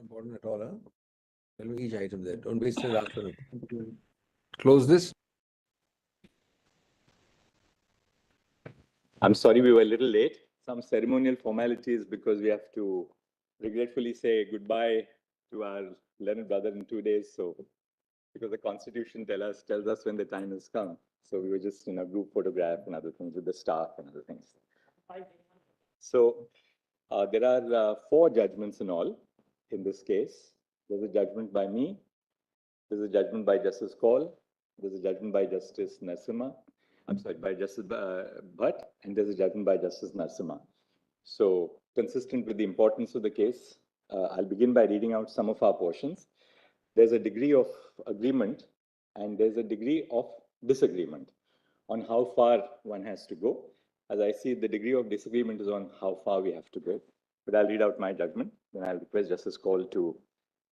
important at all, huh? Tell me each item there. Don't waste it after. Close this. I'm sorry we were a little late. Some ceremonial formalities because we have to regretfully say goodbye to our learned brother in 2 days. So, because the Constitution tells us when the time has come. So we were just in a group photograph and other things with the staff and other things. So there are 4 judgments in all in this case. There's a judgment by me. There's a judgment by Justice Kaul. There's a judgment by Justice Narasimha. I'm sorry, by Justice Bhatt, and there's a judgment by Justice Narasimha. So, consistent with the importance of the case, I'll begin by reading out some of our portions. There's a degree of agreement and there's a degree of disagreement on how far one has to go. As I see, the degree of disagreement is on how far we have to go. But I'll read out my judgment, then I'll request Justice Kaul to,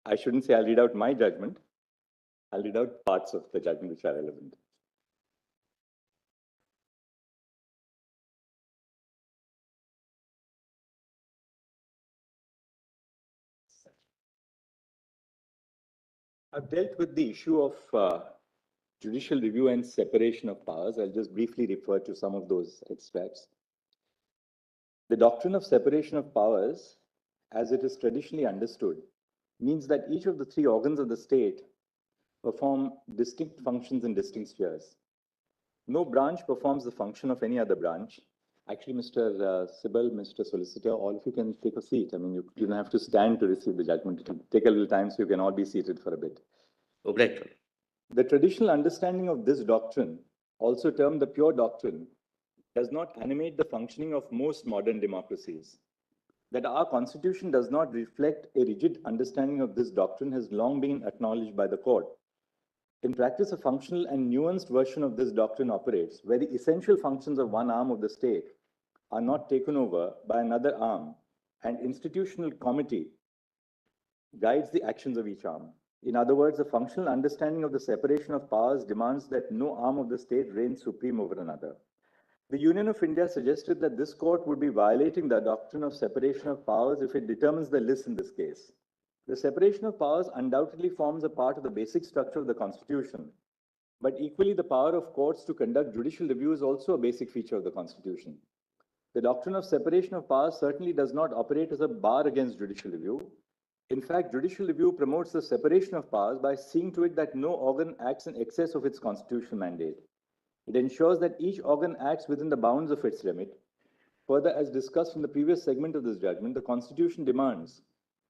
I shouldn't say I'll read out my judgment, I'll read out parts of the judgment which are relevant. I've dealt with the issue of judicial review and separation of powers. I'll just briefly refer to some of those extracts. The doctrine of separation of powers, as it is traditionally understood, means that each of the 3 organs of the state perform distinct functions in distinct spheres. No branch performs the function of any other branch. Actually, Mr. Sibal, Mr. Solicitor, all of you can take a seat. I mean, you don't have to stand to receive the judgment. It will take a little time, so you can all be seated for a bit. Okay. The traditional understanding of this doctrine, also termed the pure doctrine, does not animate the functioning of most modern democracies. That our constitution does not reflect a rigid understanding of this doctrine has long been acknowledged by the court. In practice, a functional and nuanced version of this doctrine operates, where the essential functions of one arm of the state are not taken over by another arm, and institutional comity guides the actions of each arm. In other words, the functional understanding of the separation of powers demands that no arm of the state reigns supreme over another. The Union of India suggested that this court would be violating the doctrine of separation of powers if it determines the list in this case. The separation of powers undoubtedly forms a part of the basic structure of the Constitution, but equally the power of courts to conduct judicial review is also a basic feature of the Constitution. The doctrine of separation of powers certainly does not operate as a bar against judicial review. In fact, judicial review promotes the separation of powers by seeing to it that no organ acts in excess of its constitutional mandate. It ensures that each organ acts within the bounds of its remit. Further, as discussed in the previous segment of this judgment, the Constitution demands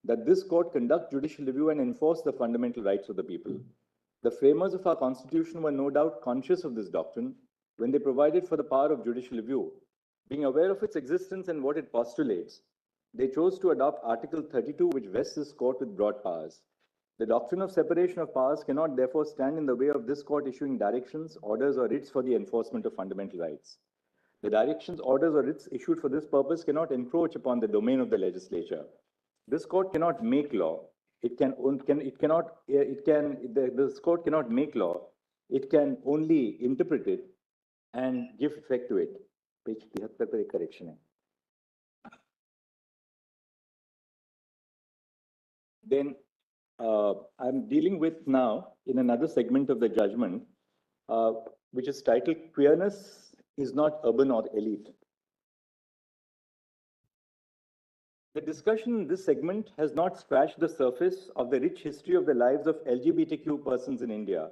that this court conduct judicial review and enforce the fundamental rights of the people. The framers of our Constitution were no doubt conscious of this doctrine when they provided for the power of judicial review. Being aware of its existence and what it postulates, they chose to adopt Article 32, which vests this court with broad powers. The doctrine of separation of powers cannot therefore stand in the way of this court issuing directions, orders, or writs for the enforcement of fundamental rights. The directions, orders, or writs issued for this purpose cannot encroach upon the domain of the legislature. This court cannot make law. This court cannot make law. It can only interpret it and give effect to it. Page 73 पर एक correction है. Then I'm dealing with now in another segment of the judgment, which is titled "Queerness is not urban or elite." The discussion in this segment has not scratched the surface of the rich history of the lives of LGBTQ persons in India,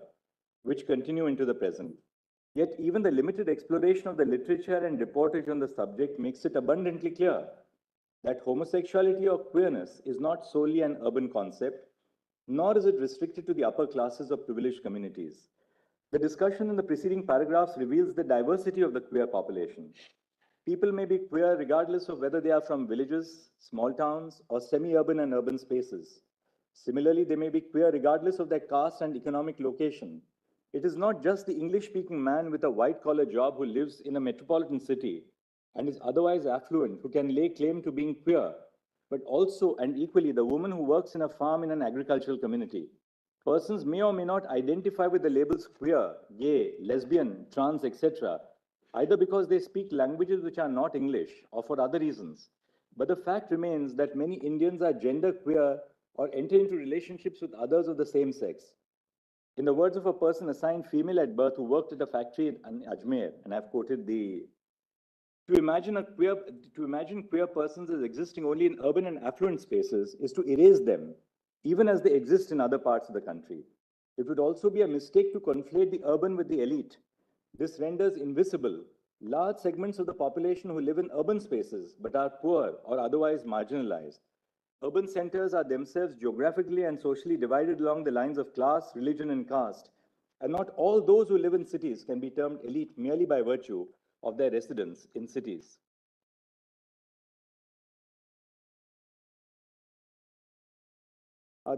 which continue into the present. Yet even the limited exploration of the literature and reportage on the subject makes it abundantly clear that homosexuality or queerness is not solely an urban concept, nor is it restricted to the upper classes or privileged communities. The discussion in the preceding paragraphs reveals the diversity of the queer population. People may be queer regardless of whether they are from villages, small towns, or semi-urban and urban spaces. Similarly, they may be queer regardless of their caste and economic location. It is not just the English-speaking man with a white-collar job who lives in a metropolitan city and is otherwise affluent who can lay claim to being queer, but also and equally the woman who works in a farm in an agricultural community. Persons may or may not identify with the labels queer, gay, lesbian, trans, etc., either because they speak languages which are not English or for other reasons. But the fact remains that many Indians are gender queer or enter into relationships with others of the same sex. In the words of a person assigned female at birth who worked at a factory in Ajmer, and I've quoted the to imagine queer persons as existing only in urban and affluent spaces is to erase them, even as they exist in other parts of the country. It would also be a mistake to conflate the urban with the elite. This renders invisible large segments of the population who live in urban spaces but are poor or otherwise marginalized. Urban centers are themselves geographically and socially divided along the lines of class, religion, and caste, and not all those who live in cities can be termed elite merely by virtue of their residence in cities.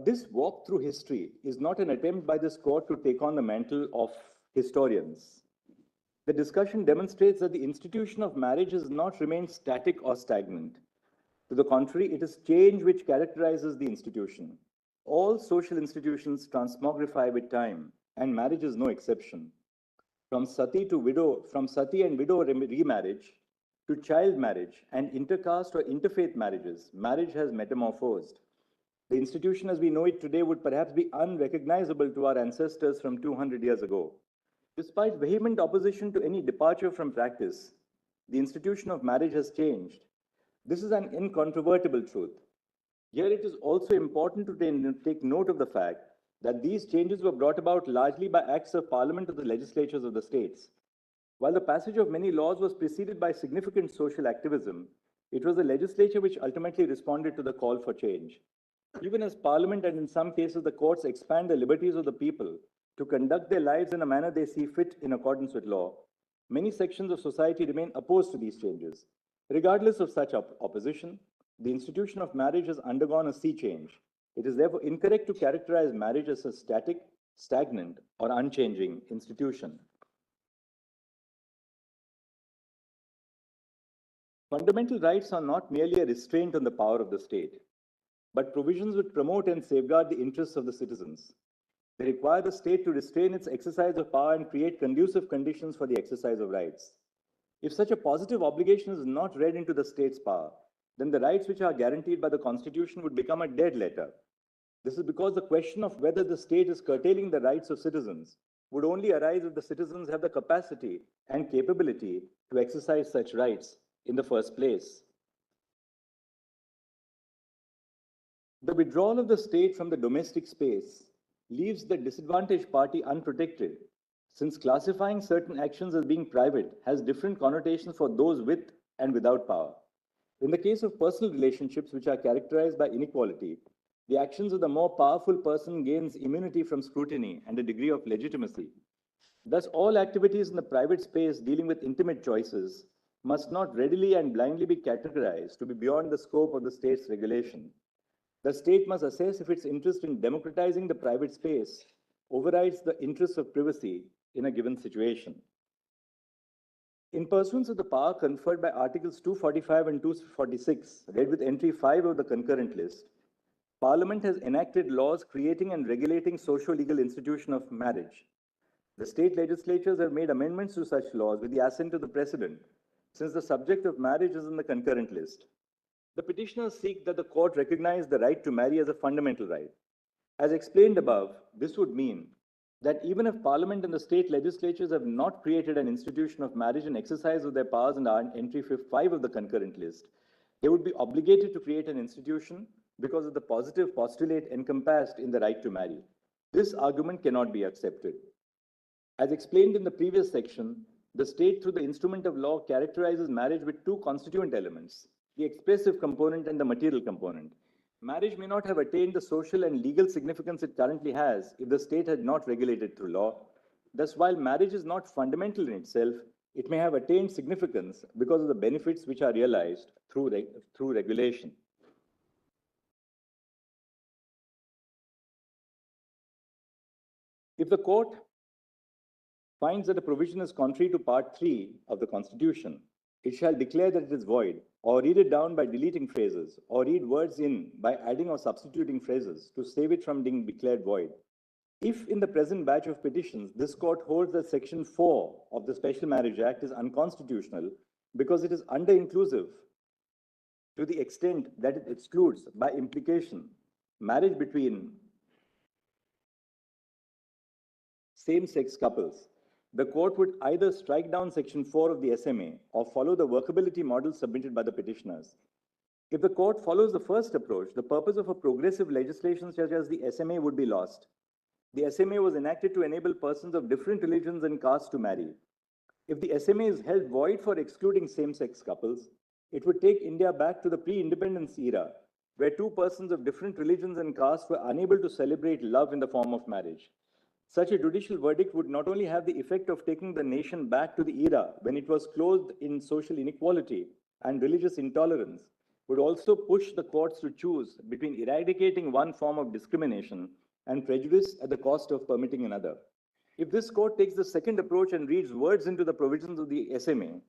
This walk through history is not an attempt by this court to take on the mantle of historians. The discussion demonstrates that the institution of marriage has not remained static or stagnant. To the contrary, it is change which characterizes the institution. All social institutions transmogrify with time, and marriage is no exception. From sati and widow remarriage to child marriage and intercaste or interfaith marriages, marriage has metamorphosed. The institution as we know it today would perhaps be unrecognizable to our ancestors from 200 years ago. Despite vehement opposition to any departure from practice, the institution of marriage has changed. This is an incontrovertible truth. Here it is also important to take note of the fact that these changes were brought about largely by acts of parliament or the legislatures of the states. While the passage of many laws was preceded by significant social activism, it was the legislature which ultimately responded to the call for change. Even as parliament and in some cases the courts expand the liberties of the people to conduct their lives in a manner they see fit in accordance with law, many sections of society remain opposed to these changes. Regardless of such opposition, the institution of marriage has undergone a sea change. It is therefore incorrect to characterize marriage as a static, stagnant, or unchanging institution. Fundamental rights are not merely a restraint on the power of the state, but provisions which promote and safeguard the interests of the citizens. They require the state to restrain its exercise of power and create conducive conditions for the exercise of rights. If such a positive obligation is not read into the state's power, then the rights which are guaranteed by the Constitution would become a dead letter. This is because the question of whether the state is curtailing the rights of citizens would only arise if the citizens have the capacity and capability to exercise such rights in the first place. The withdrawal of the state from the domestic space leaves the disadvantaged party unprotected, since classifying certain actions as being private has different connotations for those with and without power. In the case of personal relationships which are characterized by inequality, the actions of the more powerful person gains immunity from scrutiny and a degree of legitimacy. Thus, all activities in the private space dealing with intimate choices must not readily and blindly be categorized to be beyond the scope of the state's regulation. The state must assess if its interest in democratizing the private space overrides the interests of privacy in a given situation. In pursuance of the power conferred by Articles 245 and 246, read with entry 5 of the concurrent list, Parliament has enacted laws creating and regulating socio-legal institution of marriage. The state legislatures have made amendments to such laws with the assent of the President, since the subject of marriage is in the concurrent list. The petitioners seek that the court recognize the right to marry as a fundamental right. As explained above, this would mean that even if Parliament and the state legislatures have not created an institution of marriage in exercise of their powers in entry 5 of the concurrent list, they would be obligated to create an institution because of the positive postulate encompassed in the right to marry. This argument cannot be accepted. As explained in the previous section, the state through the instrument of law characterizes marriage with two constituent elements, the expressive component and the material component. Marriage may not have attained the social and legal significance it currently has if the state had not regulated through law. Thus, while marriage is not fundamental in itself, it may have attained significance because of the benefits which are realized through regulation. If the court finds that a provision is contrary to Part 3 of the Constitution, it shall declare that it is void, or read it down by deleting phrases, or read words in by adding or substituting phrases to save it from being declared void. If in the present batch of petitions, this court holds that Section 4 of the Special Marriage Act is unconstitutional because it is under-inclusive to the extent that it excludes, by implication, marriage between same-sex couples, the court would either strike down Section 4 of the SMA or follow the workability model submitted by the petitioners. If the court follows the first approach, the purpose of a progressive legislation such as the SMA would be lost. The SMA was enacted to enable persons of different religions and castes to marry. If the SMA is held void for excluding same-sex couples, it would take India back to the pre-independence era, where two persons of different religions and castes were unable to celebrate love in the form of marriage. Such a judicial verdict would not only have the effect of taking the nation back to the era when it was clothed in social inequality and religious intolerance, would also push the courts to choose between eradicating one form of discrimination and prejudice at the cost of permitting another. If this court takes the second approach and reads words into the provisions of the SMA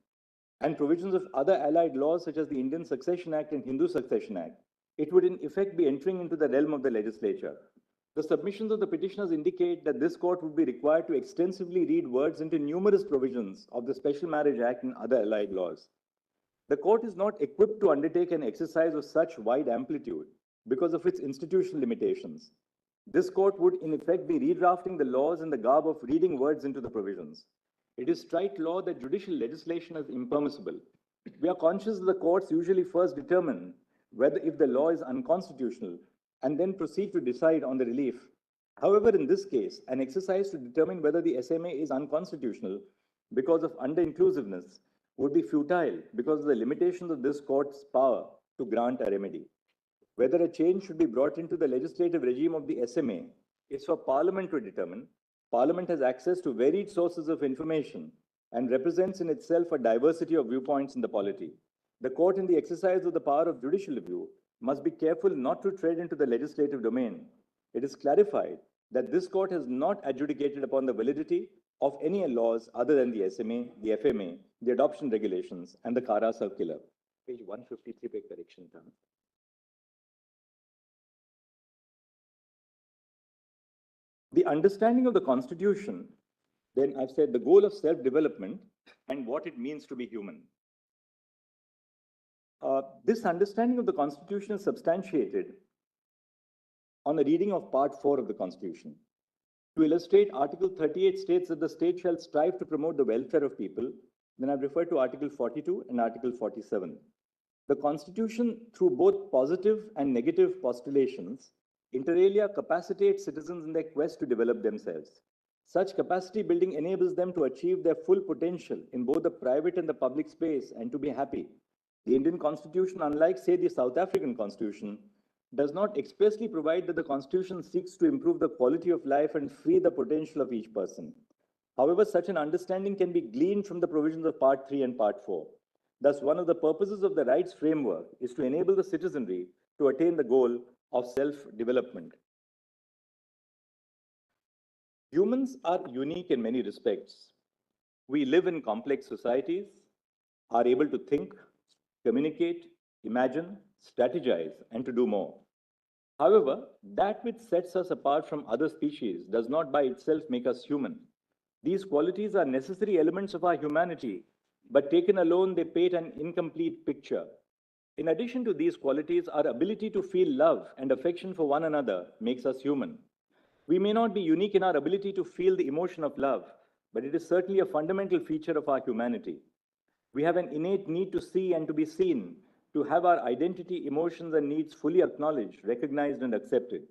and provisions of other allied laws such as the Indian Succession Act and Hindu Succession Act, it would in effect be entering into the realm of the legislature. The submissions of the petitioners indicate that this court would be required to extensively read words into numerous provisions of the Special Marriage Act and other allied laws. The court is not equipped to undertake an exercise of such wide amplitude because of its institutional limitations. This court would in effect be redrafting the laws in the garb of reading words into the provisions. It is trite law that judicial legislation is impermissible. We are conscious that the courts usually first determine whether if the law is unconstitutional and then proceed to decide on the relief. However, in this case, an exercise to determine whether the SMA is unconstitutional because of under-inclusiveness would be futile because of the limitations of this court's power to grant a remedy. Whether a change should be brought into the legislative regime of the SMA is for Parliament to determine. Parliament has access to varied sources of information and represents in itself a diversity of viewpoints in the polity. The court, in the exercise of the power of judicial review, must be careful not to tread into the legislative domain. It is clarified that this court has not adjudicated upon the validity of any laws other than the SMA, the FMA, the adoption regulations, and the CARA circular. Page 153 पे correction था. The understanding of the Constitution, then I've said the goal of self-development and what it means to be human. This understanding of the Constitution is substantiated on a reading of Part 4 of the Constitution. To illustrate, Article 38 states that the state shall strive to promote the welfare of people. Then I've referred to Article 42 and Article 47. The Constitution, through both positive and negative postulations, inter alia capacitates citizens in their quest to develop themselves. Such capacity building enables them to achieve their full potential in both the private and the public space and to be happy. The Indian Constitution, unlike, say, the South African Constitution, does not expressly provide that the Constitution seeks to improve the quality of life and free the potential of each person. However, such an understanding can be gleaned from the provisions of Part 3 and Part 4. Thus, one of the purposes of the rights framework is to enable the citizenry to attain the goal of self-development. Humans are unique in many respects. We live in complex societies, are able to think, communicate, imagine, strategize, and to do more. However, that which sets us apart from other species does not by itself make us human. These qualities are necessary elements of our humanity, but taken alone, they paint an incomplete picture. In addition to these qualities, our ability to feel love and affection for one another makes us human. We may not be unique in our ability to feel the emotion of love, but it is certainly a fundamental feature of our humanity. We have an innate need to see and to be seen, to have our identity, emotions, and needs fully acknowledged, recognized, and accepted.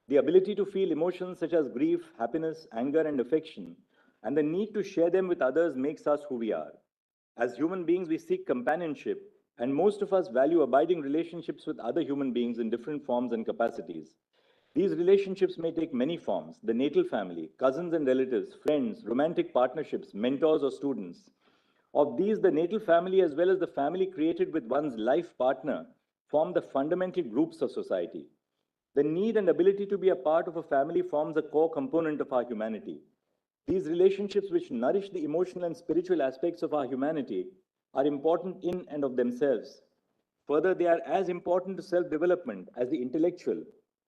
The ability to feel emotions such as grief, happiness, anger, and affection, and the need to share them with others makes us who we are. As human beings, we seek companionship, and most of us value abiding relationships with other human beings in different forms and capacities. These relationships may take many forms: the natal family, cousins and relatives, friends, romantic partnerships, mentors, or students. Of these, the natal family, as well as the family created with one's life partner, form the fundamental groups of society. The need and ability to be a part of a family forms a core component of our humanity. These relationships, which nourish the emotional and spiritual aspects of our humanity, are important in and of themselves. Further, they are as important to self-development as the intellectual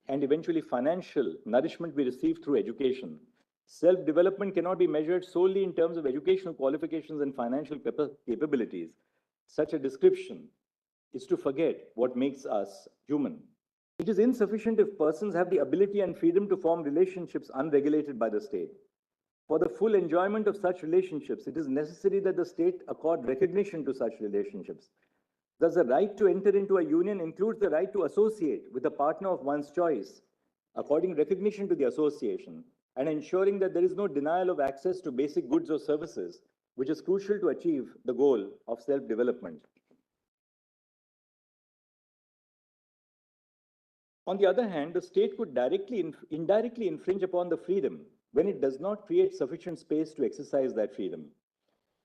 and eventually financial nourishment we receive through education. Self-development cannot be measured solely in terms of educational qualifications and financial capabilities. Such a description is to forget what makes us human. It is insufficient if persons have the ability and freedom to form relationships unregulated by the state. For the full enjoyment of such relationships, it is necessary that the state accord recognition to such relationships. Thus, the right to enter into a union includes the right to associate with a partner of one's choice, according recognition to the association, and ensuring that there is no denial of access to basic goods or services, which is crucial to achieve the goal of self-development. On the other hand, the state could indirectly infringe upon the freedom when it does not create sufficient space to exercise that freedom.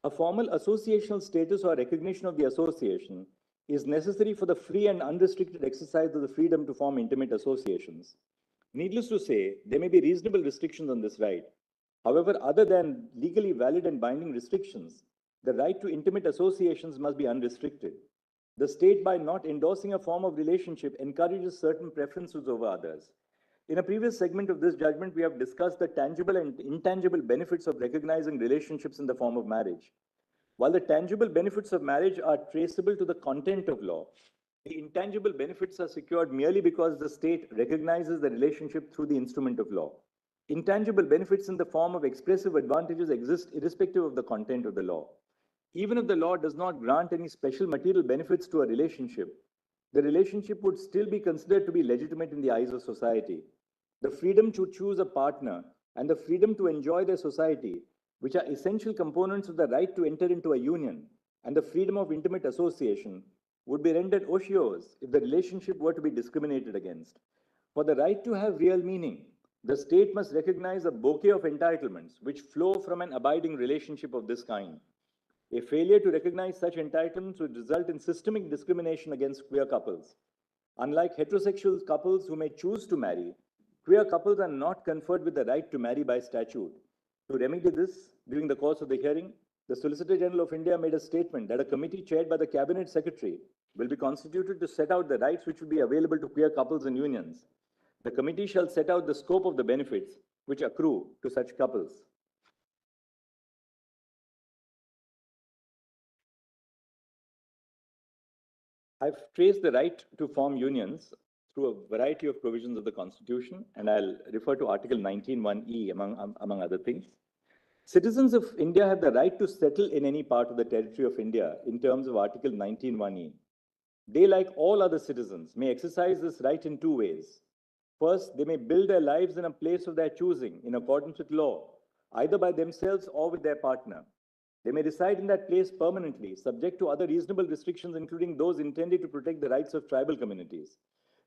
A formal associational status or recognition of the association is necessary for the free and unrestricted exercise of the freedom to form intimate associations. Needless to say, there may be reasonable restrictions on this right. However, other than legally valid and binding restrictions, the right to intimate associations must be unrestricted. The state, by not endorsing a form of relationship, encourages certain preferences over others. In a previous segment of this judgment, we have discussed the tangible and intangible benefits of recognizing relationships in the form of marriage. While the tangible benefits of marriage are traceable to the content of law, the intangible benefits are secured merely because the state recognizes the relationship through the instrument of law. Intangible benefits in the form of expressive advantages exist irrespective of the content of the law. Even if the law does not grant any special material benefits to a relationship, the relationship would still be considered to be legitimate in the eyes of society. The freedom to choose a partner and the freedom to enjoy their society, which are essential components of the right to enter into a union, and the freedom of intimate association, would be rendered odious if the relationship were to be discriminated against. For the right to have real meaning, the state must recognize a bouquet of entitlements which flow from an abiding relationship of this kind. A failure to recognize such entitlements would result in systemic discrimination against queer couples. Unlike heterosexual couples who may choose to marry, queer couples are not conferred with the right to marry by statute. To remedy this, during the course of the hearing, the Solicitor General of India made a statement that a committee chaired by the Cabinet Secretary will be constituted to set out the rights which will be available to queer couples and unions. The committee shall set out the scope of the benefits which accrue to such couples. I've traced the right to form unions through a variety of provisions of the Constitution, and I'll refer to Article 19(1)(e) among other things. Citizens of India have the right to settle in any part of the territory of India in terms of Article 19(1)(e). They, like all other citizens, may exercise this right in two ways. First, they may build their lives in a place of their choosing in accordance with law, either by themselves or with their partner. They may reside in that place permanently, subject to other reasonable restrictions, including those intended to protect the rights of tribal communities.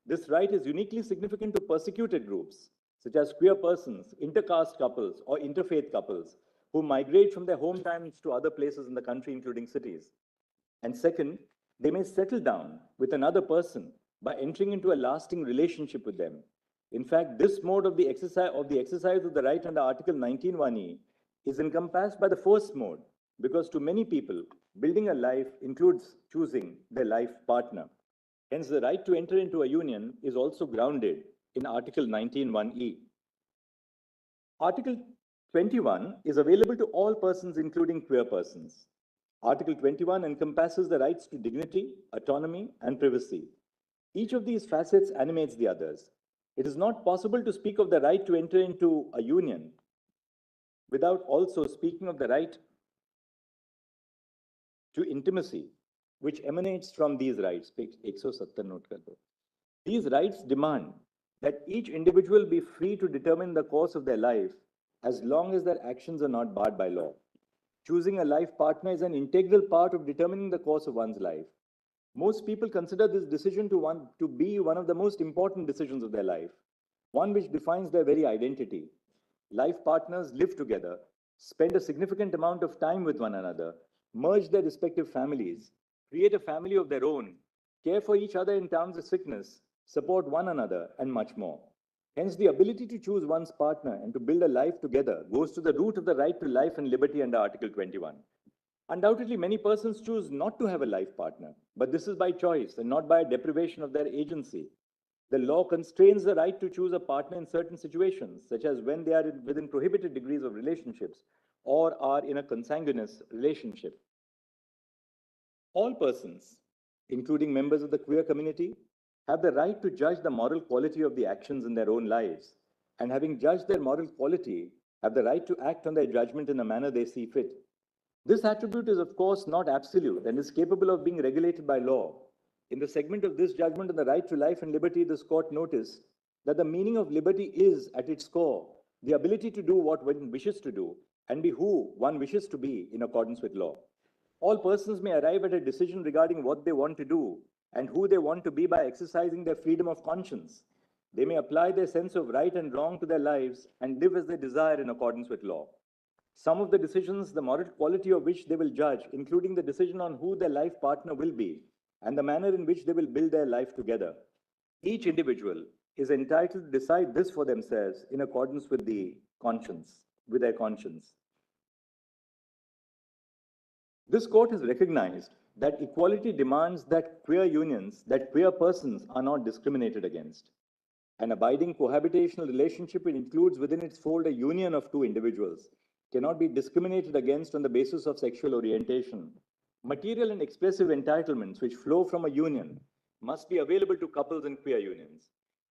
This right is uniquely significant to persecuted groups, such as queer persons, intercaste couples, or interfaith couples, who migrate from their hometowns to other places in the country, including cities. And second, they may settle down with another person by entering into a lasting relationship with them. In fact, this mode of the exercise of the right under Article 19(1)(e) is encompassed by the first mode, because to many people, building a life includes choosing their life partner. Hence, the right to enter into a union is also grounded in Article 19(1)(e). Article 21 is available to all persons, including queer persons. Article 21 encompasses the rights to dignity, autonomy, and privacy. Each of these facets animates the others. It is not possible to speak of the right to enter into a union without also speaking of the right to intimacy, which emanates from these rights. These rights demand that each individual be free to determine the course of their life as long as their actions are not barred by law. Choosing a life partner is an integral part of determining the course of one's life. Most people consider this decision to be one of the most important decisions of their life, one which defines their very identity. Life partners live together, spend a significant amount of time with one another, merge their respective families, create a family of their own, care for each other in times of sickness, support one another, and much more. Hence, the ability to choose one's partner and to build a life together goes to the root of the right to life and liberty under Article 21. Undoubtedly, many persons choose not to have a life partner, but this is by choice and not by a deprivation of their agency. The law constrains the right to choose a partner in certain situations, such as when they are within prohibited degrees of relationships or are in a consanguineous relationship. All persons, including members of the queer community, have the right to judge the moral quality of the actions in their own lives, and having judged their moral quality, have the right to act on their judgment in the manner they see fit. This attribute is, of course, not absolute and is capable of being regulated by law. In the segment of this judgment on the right to life and liberty, this court noticed that the meaning of liberty is, at its core, the ability to do what one wishes to do and be who one wishes to be in accordance with law. All persons may arrive at a decision regarding what they want to do and who they want to be by exercising their freedom of conscience. They may apply their sense of right and wrong to their lives and live as they desire in accordance with law. Some of the decisions, the moral quality of which they will judge, including the decision on who their life partner will be and the manner in which they will build their life together. Each individual is entitled to decide this for themselves in accordance with their conscience. This court has recognized that equality demands that queer persons are not discriminated against. An abiding cohabitational relationship includes within its fold a union of two individuals, cannot be discriminated against on the basis of sexual orientation. Material and expressive entitlements which flow from a union must be available to couples in queer unions.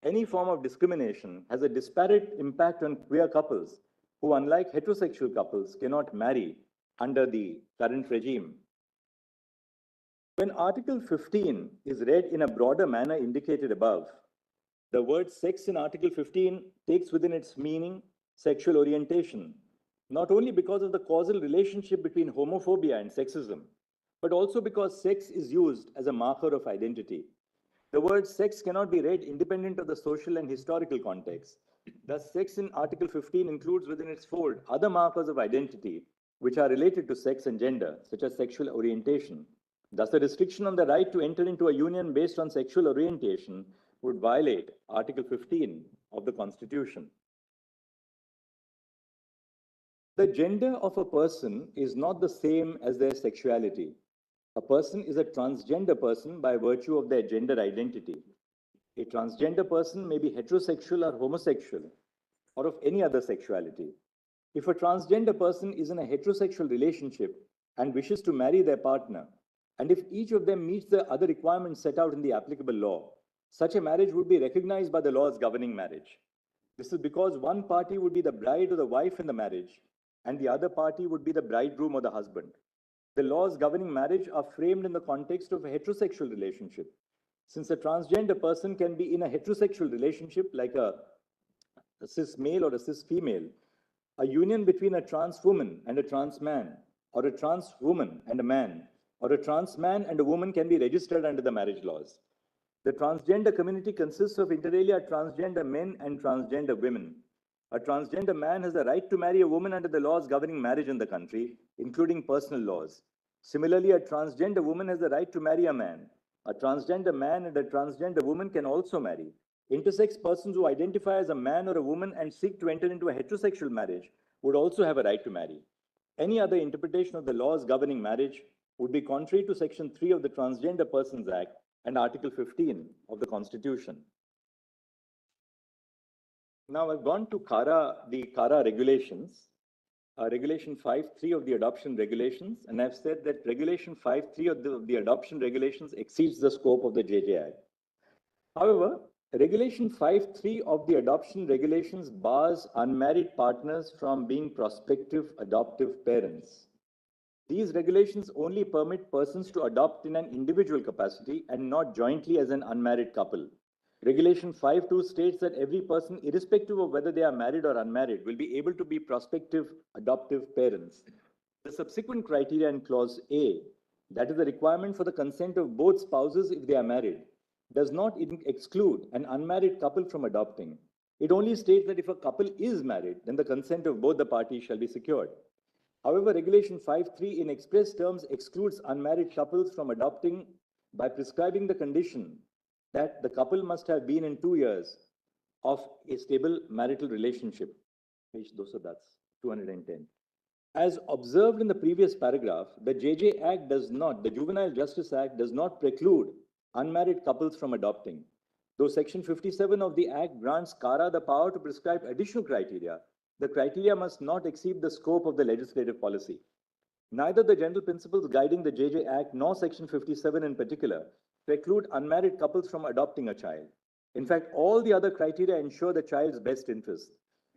Any form of discrimination has a disparate impact on queer couples who, unlike heterosexual couples, cannot marry under the current regime. When Article 15 is read in a broader manner indicated above, the word sex in Article 15 takes within its meaning sexual orientation, not only because of the causal relationship between homophobia and sexism, but also because sex is used as a marker of identity. The word sex cannot be read independent of the social and historical context. Thus, sex in Article 15 includes within its fold other markers of identity which are related to sex and gender, such as sexual orientation. Thus, the restriction on the right to enter into a union based on sexual orientation would violate Article 15 of the Constitution. The gender of a person is not the same as their sexuality. A person is a transgender person by virtue of their gender identity. A transgender person may be heterosexual or homosexual, or of any other sexuality. If a transgender person is in a heterosexual relationship and wishes to marry their partner, and if each of them meets the other requirements set out in the applicable law, such a marriage would be recognized by the laws governing marriage. This is because one party would be the bride or the wife in the marriage, and the other party would be the bridegroom or the husband. The laws governing marriage are framed in the context of a heterosexual relationship. Since a transgender person can be in a heterosexual relationship, like a cis male or a cis female, a union between a trans woman and a trans man, or a trans woman and a man, or a trans man and a woman can be registered under the marriage laws. The transgender community consists of inter alia transgender men and transgender women. A transgender man has the right to marry a woman under the laws governing marriage in the country, including personal laws. Similarly, a transgender woman has the right to marry a man. A transgender man and a transgender woman can also marry. Intersex persons who identify as a man or a woman and seek to enter into a heterosexual marriage would also have a right to marry. Any other interpretation of the laws governing marriage would be contrary to Section 3 of the Transgender Persons Act and Article 15 of the Constitution. Now I've gone to the CARA regulations, Regulation 5.3 of the adoption regulations, and I've said that Regulation 5.3 of the adoption regulations exceeds the scope of the JJI. However, Regulation 5.3 of the adoption regulations bars unmarried partners from being prospective adoptive parents. These regulations only permit persons to adopt in an individual capacity and not jointly as an unmarried couple. Regulation 5.2 states that every person, irrespective of whether they are married or unmarried, will be able to be prospective adoptive parents. The subsequent criteria in Clause A, that is the requirement for the consent of both spouses if they are married, does not exclude an unmarried couple from adopting. It only states that if a couple is married, then the consent of both the parties shall be secured. However, Regulation 5.3 in express terms excludes unmarried couples from adopting by prescribing the condition that the couple must have been in 2 years of a stable marital relationship. Page 210. As observed in the previous paragraph, the JJ Act does not, the Juvenile Justice Act does not preclude unmarried couples from adopting. Though Section 57 of the Act grants CARA the power to prescribe additional criteria, the criteria must not exceed the scope of the legislative policy. Neither the general principles guiding the JJ Act nor Section 57 in particular preclude unmarried couples from adopting a child. In fact, all the other criteria ensure the child's best interest.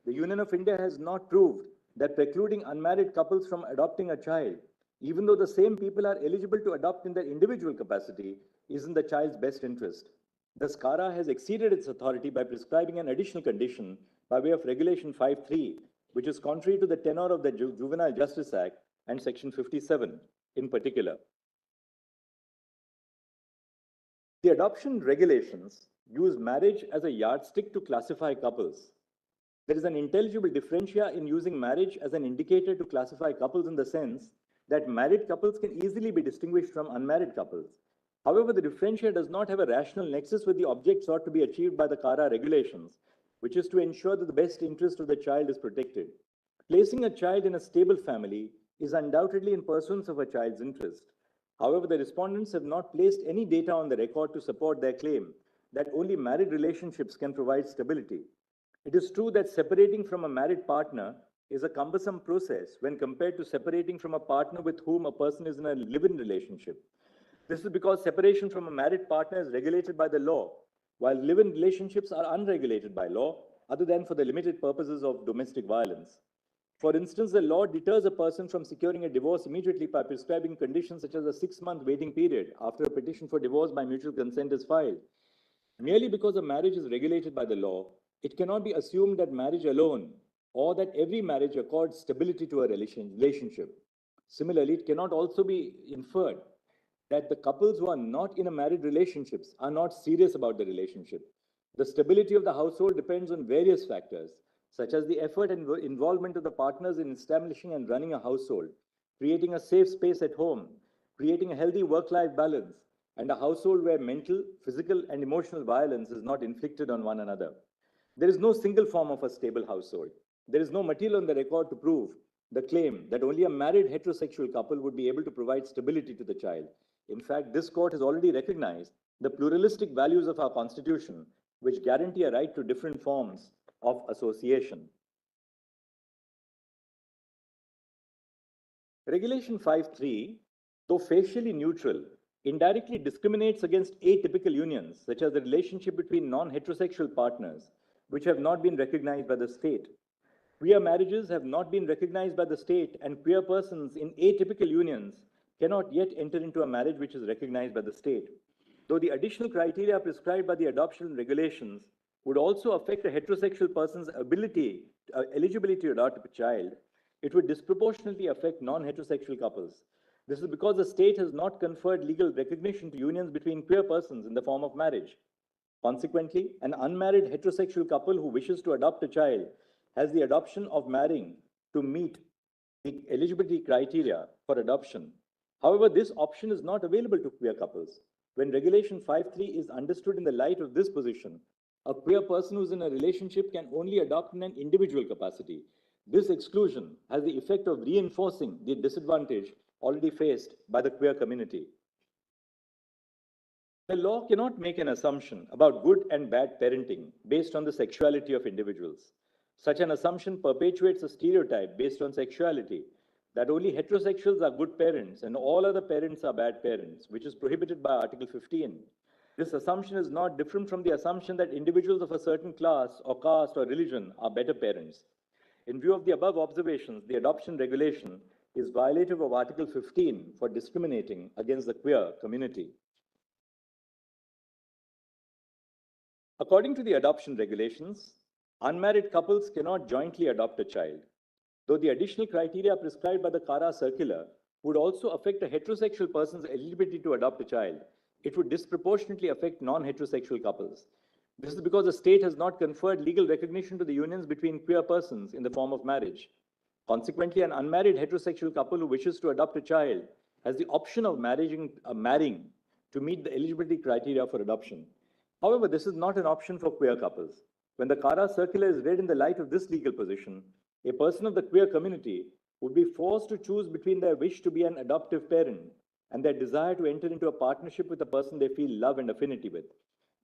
The Union of India has not proved that precluding unmarried couples from adopting a child, even though the same people are eligible to adopt in their individual capacity, is in the child's best interest. Thus, CARA has exceeded its authority by prescribing an additional condition by way of Regulation 5.3, which is contrary to the tenor of the Juvenile Justice Act and Section 57 in particular. The adoption regulations use marriage as a yardstick to classify couples. There is an intelligible differentia in using marriage as an indicator to classify couples in the sense that married couples can easily be distinguished from unmarried couples. However, the differentia does not have a rational nexus with the object sought to be achieved by the CARA regulations, which is to ensure that the best interest of the child is protected. Placing a child in a stable family is undoubtedly in pursuance of a child's interest. However, the respondents have not placed any data on the record to support their claim that only married relationships can provide stability. It is true that separating from a married partner is a cumbersome process when compared to separating from a partner with whom a person is in a live-in relationship. This is because separation from a married partner is regulated by the law, while live-in relationships are unregulated by law, other than for the limited purposes of domestic violence. For instance, the law deters a person from securing a divorce immediately by prescribing conditions such as a 6-month waiting period after a petition for divorce by mutual consent is filed. Merely because a marriage is regulated by the law, it cannot be assumed that marriage alone or that every marriage accords stability to a relationship. Similarly, it cannot also be inferred that the couples who are not in a married relationships are not serious about the relationship. The stability of the household depends on various factors, such as the effort and involvement of the partners in establishing and running a household, creating a safe space at home, creating a healthy work-life balance, and a household where mental, physical, and emotional violence is not inflicted on one another. There is no single form of a stable household. There is no material on the record to prove the claim that only a married heterosexual couple would be able to provide stability to the child. In fact, this court has already recognized the pluralistic values of our Constitution, which guarantee a right to different forms of association. Regulation 5.3, though facially neutral, indirectly discriminates against atypical unions, such as the relationship between non-heterosexual partners, which have not been recognized by the state. Queer marriages have not been recognized by the state, and queer persons in atypical unions cannot yet enter into a marriage which is recognized by the state. Though the additional criteria prescribed by the adoption regulations would also affect a heterosexual person's eligibility to adopt a child, it would disproportionately affect non-heterosexual couples. This is because the state has not conferred legal recognition to unions between queer persons in the form of marriage. Consequently, an unmarried heterosexual couple who wishes to adopt a child has the option of marrying to meet the eligibility criteria for adoption. However, this option is not available to queer couples. When Regulation 5.3 is understood in the light of this position, a queer person who is in a relationship can only adopt in an individual capacity. This exclusion has the effect of reinforcing the disadvantage already faced by the queer community. The law cannot make an assumption about good and bad parenting based on the sexuality of individuals. Such an assumption perpetuates a stereotype based on sexuality that only heterosexuals are good parents and all other parents are bad parents, which is prohibited by Article 15. This assumption is not different from the assumption that individuals of a certain class or caste or religion are better parents. In view of the above observations, the adoption regulation is violative of Article 15 for discriminating against the queer community. According to the adoption regulations, unmarried couples cannot jointly adopt a child. Though the additional criteria prescribed by the CARA circular would also affect a heterosexual person's eligibility to adopt a child, it would disproportionately affect non-heterosexual couples. This is because the state has not conferred legal recognition to the unions between queer persons in the form of marriage. Consequently, an unmarried heterosexual couple who wishes to adopt a child has the option of marrying to meet the eligibility criteria for adoption. However, this is not an option for queer couples. When the CARA circular is read in the light of this legal position, a person of the queer community would be forced to choose between their wish to be an adoptive parent and their desire to enter into a partnership with a person they feel love and affinity with.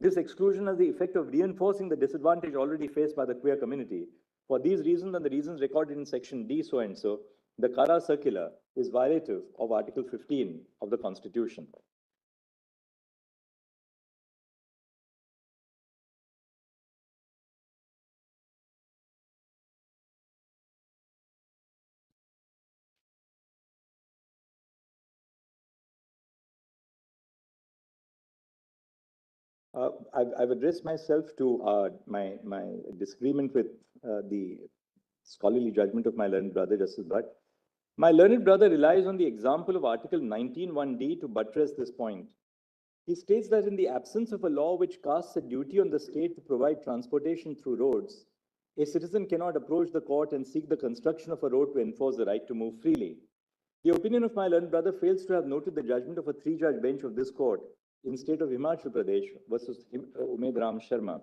This exclusion has the effect of reinforcing the disadvantage already faced by the queer community. For these reasons and the reasons recorded in section D so and so, the CARA circular is violative of Article 15 of the Constitution. I've addressed myself to my disagreement with the scholarly judgment of my learned brother, Justice Bhatt. My learned brother relies on the example of Article 19(1)(d) to buttress this point. He states that in the absence of a law which casts a duty on the state to provide transportation through roads, a citizen cannot approach the court and seek the construction of a road to enforce the right to move freely. The opinion of my learned brother fails to have noted the judgment of a three-judge bench of this court in state of Himachal Pradesh versus Umed Ram Sharma.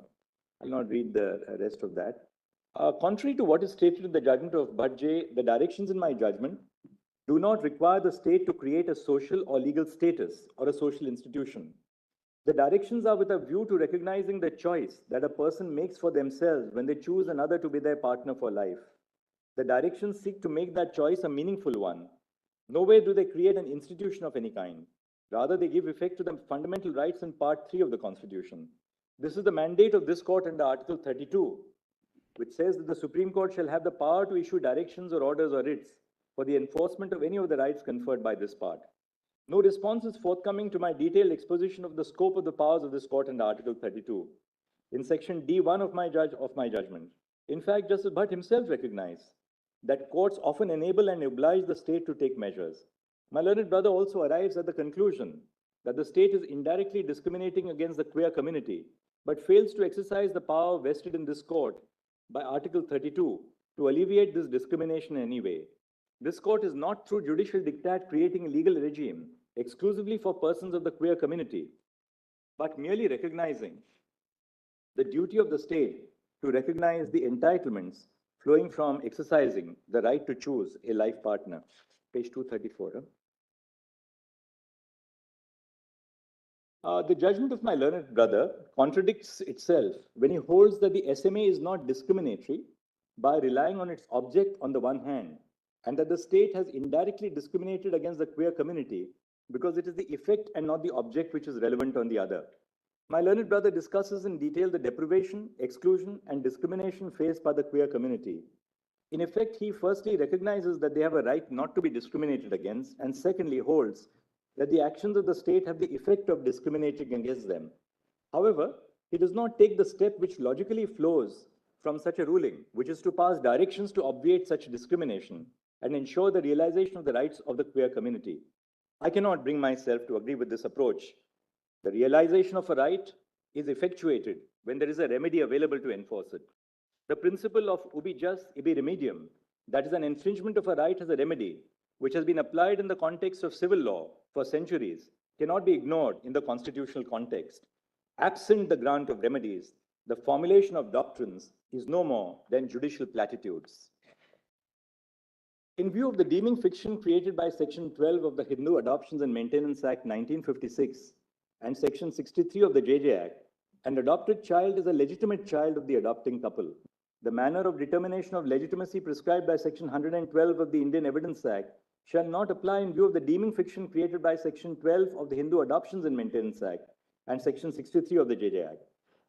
I'll not read the rest of that. Contrary to what is stated in the judgment of Bhatt, the directions in my judgment do not require the state to create a social or legal status or a social institution. The directions are with a view to recognizing the choice that a person makes for themselves when they choose another to be their partner for life. The directions seek to make that choice a meaningful one. Nowhere do they create an institution of any kind. Rather, they give effect to the fundamental rights in Part 3 of the Constitution. This is the mandate of this court under Article 32, which says that the Supreme Court shall have the power to issue directions or orders or writs for the enforcement of any of the rights conferred by this part. No response is forthcoming to my detailed exposition of the scope of the powers of this court under Article 32. In section D1 of my judgment, in fact, Justice Bhatt himself recognized that courts often enable and oblige the state to take measures. My learned brother also arrives at the conclusion that the state is indirectly discriminating against the queer community, but fails to exercise the power vested in this court by Article 32 to alleviate this discrimination in any way. This court is not through judicial diktat creating a legal regime exclusively for persons of the queer community, but merely recognizing the duty of the state to recognize the entitlements flowing from exercising the right to choose a life partner. Page 234. The judgment of my learned brother contradicts itself when he holds that the SMA is not discriminatory by relying on its object on the one hand, and that the state has indirectly discriminated against the queer community because it is the effect and not the object which is relevant on the other. My learned brother discusses in detail the deprivation, exclusion, and discrimination faced by the queer community. In effect, he firstly recognizes that they have a right not to be discriminated against, and secondly holds that the actions of the state have the effect of discriminating against them. However, he does not take the step which logically flows from such a ruling, which is to pass directions to obviate such discrimination and ensure the realization of the rights of the queer community. I cannot bring myself to agree with this approach. The realization of a right is effectuated when there is a remedy available to enforce it. The principle of ubi jus, ibi remedium, that is, an infringement of a right as a remedy, which has been applied in the context of civil law for centuries, cannot be ignored in the constitutional context. Absent the grant of remedies, the formulation of doctrines is no more than judicial platitudes. In view of the deeming fiction created by Section 12 of the Hindu Adoptions and Maintenance Act 1956 and Section 63 of the JJ Act, an adopted child is a legitimate child of the adopting couple. The manner of determination of legitimacy prescribed by Section 112 of the Indian Evidence Act shall not apply in view of the deeming fiction created by Section 12 of the Hindu Adoptions and Maintenance Act and Section 63 of the JJ Act.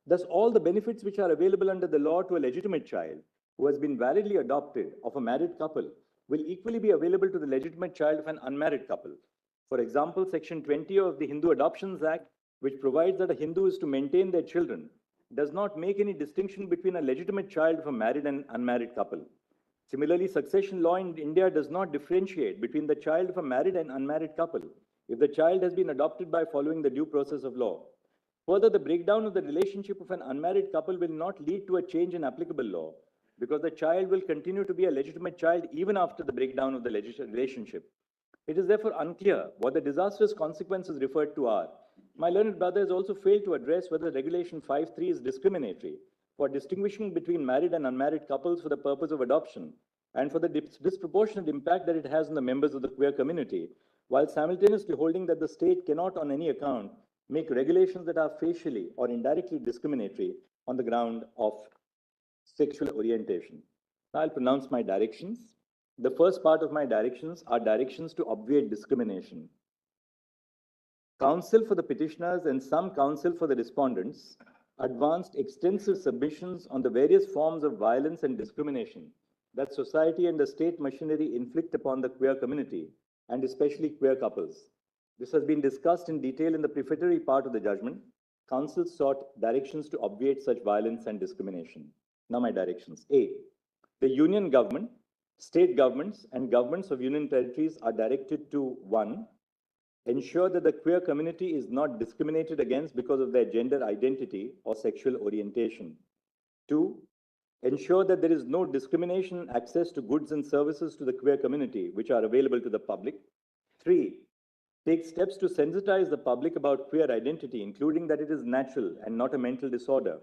Thus, all the benefits which are available under the law to a legitimate child who has been validly adopted of a married couple will equally be available to the legitimate child of an unmarried couple. For example, Section 20 of the Hindu Adoptions Act, which provides that a Hindu is to maintain their children, does not make any distinction between a legitimate child of a married and unmarried couple. Similarly, succession law in India does not differentiate between the child of a married and unmarried couple if the child has been adopted by following the due process of law. Further, the breakdown of the relationship of an unmarried couple will not lead to a change in applicable law, because the child will continue to be a legitimate child even after the breakdown of the relationship. It is therefore unclear what the disastrous consequences referred to are. My learned brother has also failed to address whether Regulation 5.3 is discriminatory for distinguishing between married and unmarried couples for the purpose of adoption, and for the disproportionate impact that it has on the members of the queer community, while simultaneously holding that the state cannot on any account make regulations that are facially or indirectly discriminatory on the ground of sexual orientation. Now I'll pronounce my directions. The first part of my directions are directions to obviate discrimination. Counsel for the petitioners and some counsel for the respondents advanced extensive submissions on the various forms of violence and discrimination that society and the state machinery inflict upon the queer community, and especially queer couples. This has been discussed in detail in the prefatory part of the judgment, Council sought directions to obviate such violence and discrimination. Now my directions. A. The union government, state governments, and governments of union territories are directed to 1. Ensure that the queer community is not discriminated against because of their gender identity or sexual orientation. 2. Ensure that there is no discrimination in access to goods and services to the queer community which are available to the public. 3. Take steps to sensitize the public about queer identity, including that it is natural and not a mental disorder.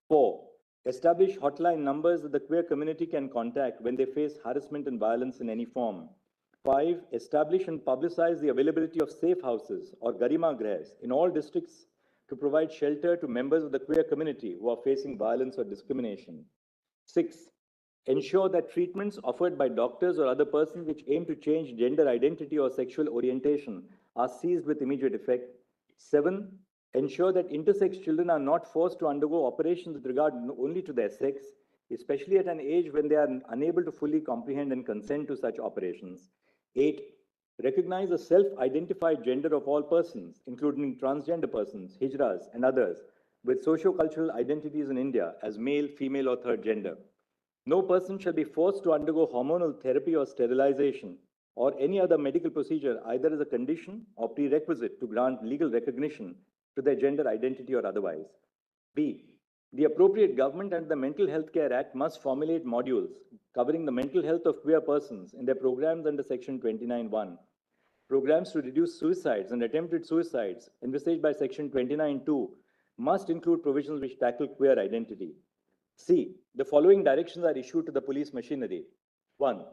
4. Establish hotline numbers that the queer community can contact when they face harassment and violence in any form. 5. Establish and publicize the availability of safe houses or garima grahs in all districts to provide shelter to members of the queer community who are facing violence or discrimination. 6. Ensure that treatments offered by doctors or other persons which aim to change gender identity or sexual orientation are seized with immediate effect. 7. Ensure that intersex children are not forced to undergo operations with regard only to their sex, especially at an age when they are unable to fully comprehend and consent to such operations. 8. Recognize the self-identified gender of all persons, including transgender persons, hijras, and others, with socio-cultural identities in India as male, female, or third gender. No person shall be forced to undergo hormonal therapy or sterilization or any other medical procedure either as a condition or prerequisite to grant legal recognition to their gender identity or otherwise. B. The appropriate government and the Mental Health Care Act must formulate modules covering the mental health of queer persons in their programs under Section 29(1). Programs to reduce suicides and attempted suicides envisaged by Section 29(2) must include provisions which tackle queer identity. C. The following directions are issued to the police machinery. 1.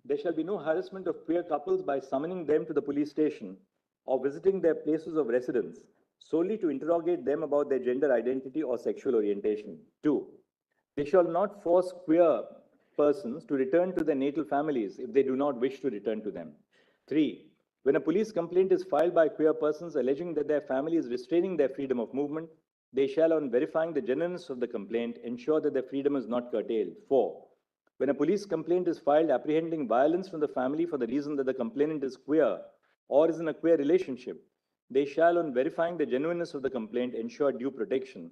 There shall be no harassment of queer couples by summoning them to the police station or visiting their places of residence solely to interrogate them about their gender identity or sexual orientation. 2. They shall not force queer persons to return to their natal families if they do not wish to return to them. 3. When a police complaint is filed by queer persons alleging that their family is restraining their freedom of movement, they shall, on verifying the genuineness of the complaint, ensure that their freedom is not curtailed. 4. When a police complaint is filed apprehending violence from the family for the reason that the complainant is queer or is in a queer relationship, they shall, on verifying the genuineness of the complaint, ensure due protection.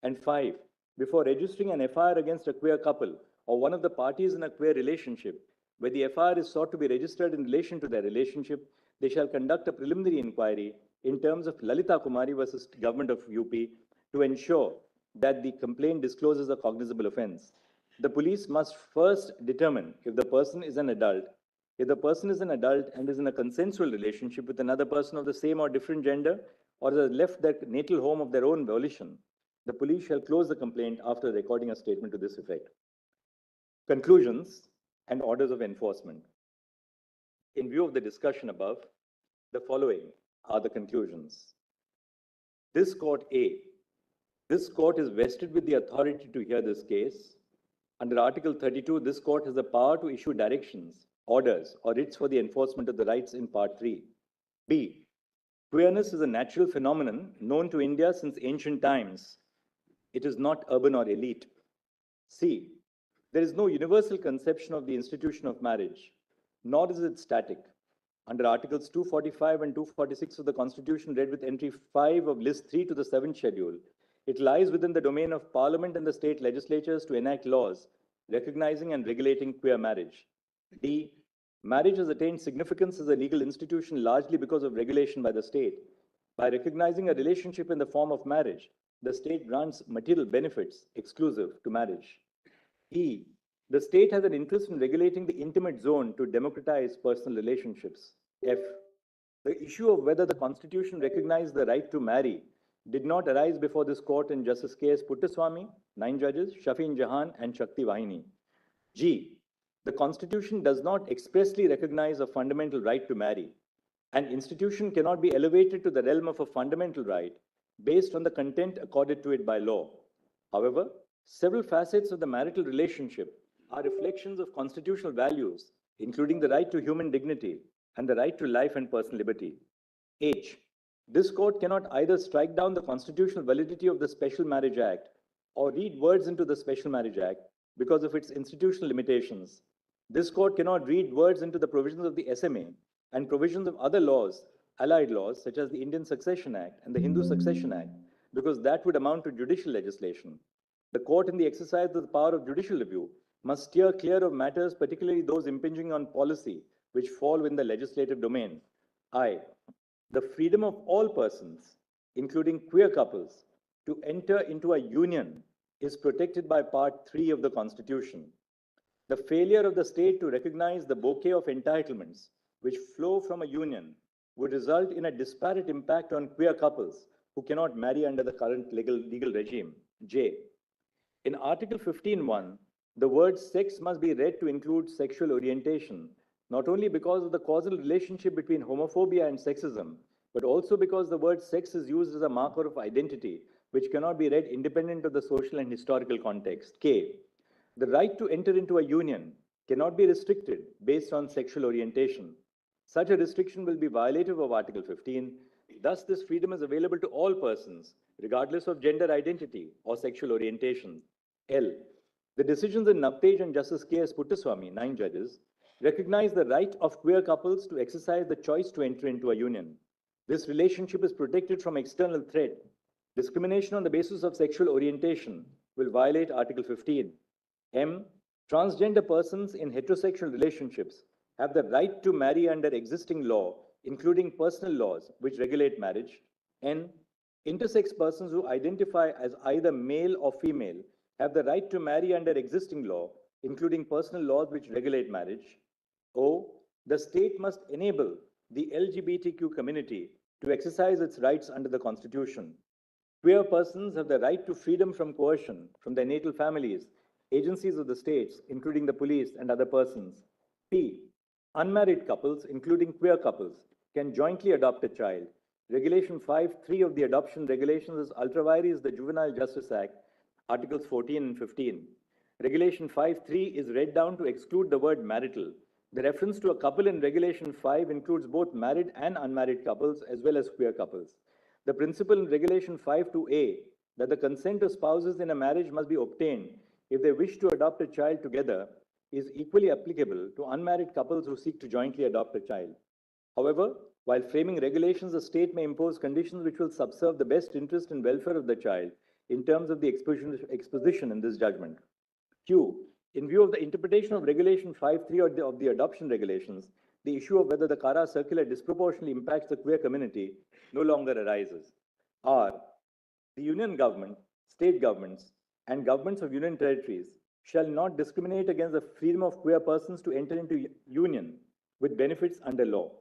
And 5. Before registering an FIR against a queer couple or one of the parties in a queer relationship, where the FIR is sought to be registered in relation to their relationship, they shall conduct a preliminary inquiry in terms of Lalita Kumari versus Government of UP to ensure that the complaint discloses a cognizable offense. The police must first determine if the person is an adult. If the person is an adult and is in a consensual relationship with another person of the same or different gender, or has left their natal home of their own volition, the police shall close the complaint after recording a statement to this effect. Conclusions and orders of enforcement. In view of the discussion above, the following are the conclusions. This court is vested with the authority to hear this case. Under Article 32, this court has the power to issue directions, orders, or writs for the enforcement of the rights in Part 3. B. Queerness is a natural phenomenon known to India since ancient times. It is not urban or elite. C. There is no universal conception of the institution of marriage, nor is it static. Under Articles 245 and 246 of the Constitution, read with entry 5 of List 3 to the 7th Schedule, it lies within the domain of Parliament and the state legislatures to enact laws recognizing and regulating queer marriage. D. Marriage has attained significance as a legal institution largely because of regulation by the state. By recognizing a relationship in the form of marriage, the state grants material benefits exclusive to marriage. E. The state has an interest in regulating the intimate zone to democratize personal relationships. F. The issue of whether the Constitution recognized the right to marry did not arise before this court in Justice K.S. Puttaswamy, 9 judges, Shafin Jahan, and Shakti Vahini. G. The Constitution does not expressly recognize a fundamental right to marry. An institution cannot be elevated to the realm of a fundamental right based on the content accorded to it by law. However, several facets of the marital relationship are reflections of constitutional values, including the right to human dignity and the right to life and personal liberty. H. This court cannot either strike down the constitutional validity of the Special Marriage Act or read words into the Special Marriage Act because of its institutional limitations. This court cannot read words into the provisions of the SMA and provisions of other laws, allied laws, such as the Indian Succession Act and the Hindu Succession Act, because that would amount to judicial legislation. The court, in the exercise of the power of judicial review, must steer clear of matters, particularly those impinging on policy, which fall within the legislative domain. I. The freedom of all persons, including queer couples, to enter into a union is protected by Part 3 of the Constitution. The failure of the state to recognize the bouquet of entitlements which flow from a union would result in a disparate impact on queer couples who cannot marry under the current legal regime. J. In Article 15.1, the word sex must be read to include sexual orientation, not only because of the causal relationship between homophobia and sexism, but also because the word sex is used as a marker of identity, which cannot be read independent of the social and historical context. K. The right to enter into a union cannot be restricted based on sexual orientation. Such a restriction will be violative of Article 15. Thus, this freedom is available to all persons, regardless of gender identity or sexual orientation. L. The decisions in Navtej and Justice K.S. Puttaswamy, 9 judges, recognize the right of queer couples to exercise the choice to enter into a union. This relationship is protected from external threat. Discrimination on the basis of sexual orientation will violate Article 15. M. Transgender persons in heterosexual relationships have the right to marry under existing law, including personal laws which regulate marriage. N. Intersex persons who identify as either male or female have the right to marry under existing law, including personal laws which regulate marriage. O. The state must enable the LGBTQ community to exercise its rights under the Constitution. Queer persons have the right to freedom from coercion from their natal families, agencies of the states, including the police and other persons. P. Unmarried couples, including queer couples, can jointly adopt a child. Regulation 5.3 of the adoption regulations is ultra vires the Juvenile Justice Act, Articles 14 and 15. Regulation 5.3 is read down to exclude the word marital. The reference to a couple in Regulation 5 includes both married and unmarried couples as well as queer couples. The principle in Regulation 5.2a that the consent of spouses in a marriage must be obtained if they wish to adopt a child together is equally applicable to unmarried couples who seek to jointly adopt a child. However, while framing regulations, the state may impose conditions which will subserve the best interest and welfare of the child in terms of the exposition in this judgment. Q. In view of the interpretation of Regulation 5.3 of the adoption regulations, the issue of whether the CARA circular disproportionately impacts the queer community no longer arises. R. The union government, state governments, and governments of union territories shall not discriminate against the freedom of queer persons to enter into union with benefits under law.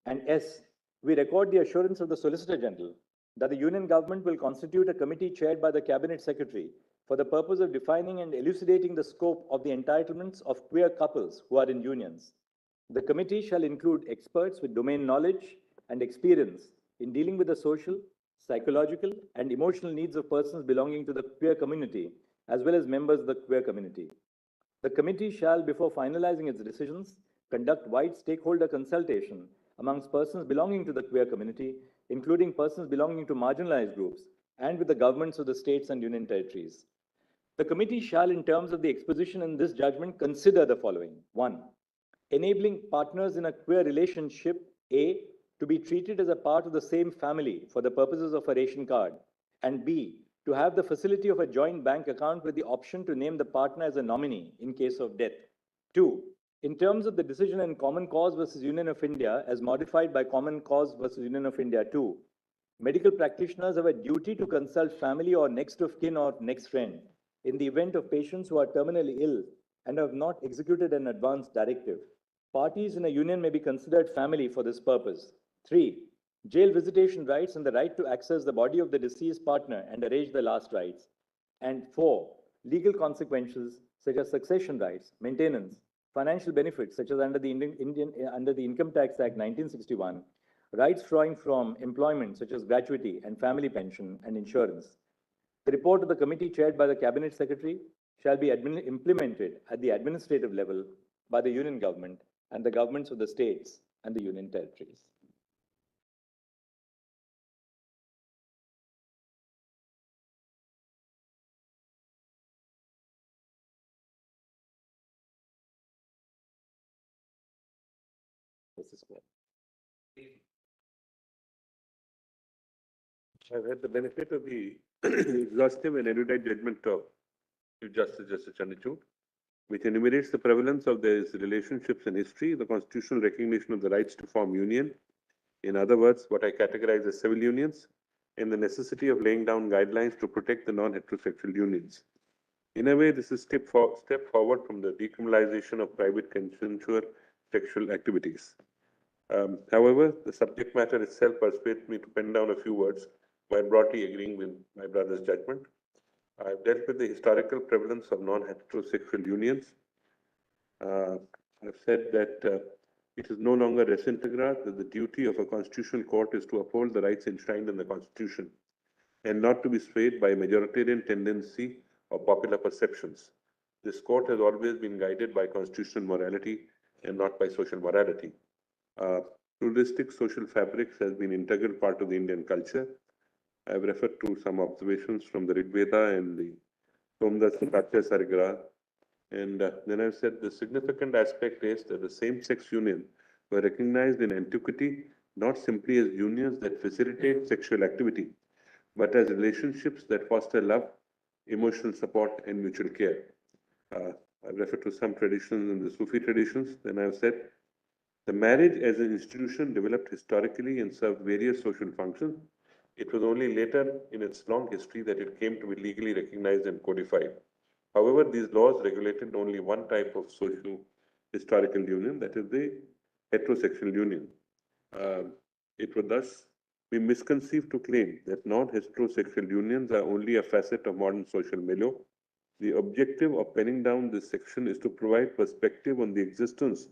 And S. We record the assurance of the Solicitor General that the union government will constitute a committee chaired by the Cabinet Secretary for the purpose of defining and elucidating the scope of the entitlements of queer couples who are in unions. The committee shall include experts with domain knowledge and experience in dealing with the social, psychological, and emotional needs of persons belonging to the queer community, as well as members of the queer community. The committee shall, before finalizing its decisions, conduct wide stakeholder consultation amongst persons belonging to the queer community, including persons belonging to marginalized groups, and with the governments of the states and union territories. The committee shall, in terms of the exposition in this judgment, consider the following. 1. Enabling partners in a queer relationship, A, to be treated as a part of the same family for the purposes of a ration card, and B, to have the facility of a joint bank account with the option to name the partner as a nominee in case of death. 2. In terms of the decision in Common Cause versus Union of India, as modified by Common Cause versus Union of India 2, medical practitioners have a duty to consult family or next of kin or next friend in the event of patients who are terminally ill and have not executed an advance directive. Parties in a union may be considered family for this purpose. 3. Jail visitation rights and the right to access the body of the deceased partner and arrange the last rites. And 4. Legal consequences such as succession rights, maintenance, financial benefits such as under the Income Tax Act 1961, rights flowing from employment such as gratuity and family pension and insurance. The report of the committee chaired by the Cabinet Secretary shall be implemented at the administrative level by the union government and the governments of the states and the union territories. This is what. I've had the benefit of the exhaustive and erudite judgment of Chief Justice Chandrachud, which enumerates the prevalence of these relationships in history, the constitutional recognition of the rights to form union, in other words, what I categorize as civil unions, and the necessity of laying down guidelines to protect the non-heterosexual unions. In a way, this is a step forward from the decriminalization of private consensual sexual activities. However, the subject matter itself persuades me to pen down a few words while broadly agreeing with my brother's judgment. I've dealt with the historical prevalence of non-heterosexual unions. I've said that it is no longer res integra, that the duty of a constitutional court is to uphold the rights enshrined in the Constitution and not to be swayed by a majoritarian tendency or popular perceptions. This court has always been guided by constitutional morality and not by social morality. Pluralistic social fabrics has been an integral part of the Indian culture. I've referred to some observations from the Rig Veda and the Somdas Pratya Sarigra. And then I've said the significant aspect is that the same-sex union were recognized in antiquity not simply as unions that facilitate sexual activity, but as relationships that foster love, emotional support, and mutual care. I've referred to some traditions in the Sufi traditions. Then I've said the marriage as an institution developed historically and served various social functions. It was only later in its long history that it came to be legally recognized and codified. However, these laws regulated only one type of social historical union, that is the heterosexual union. It would thus be misconceived to claim that non-heterosexual unions are only a facet of modern social milieu. The objective of penning down this section is to provide perspective on the existence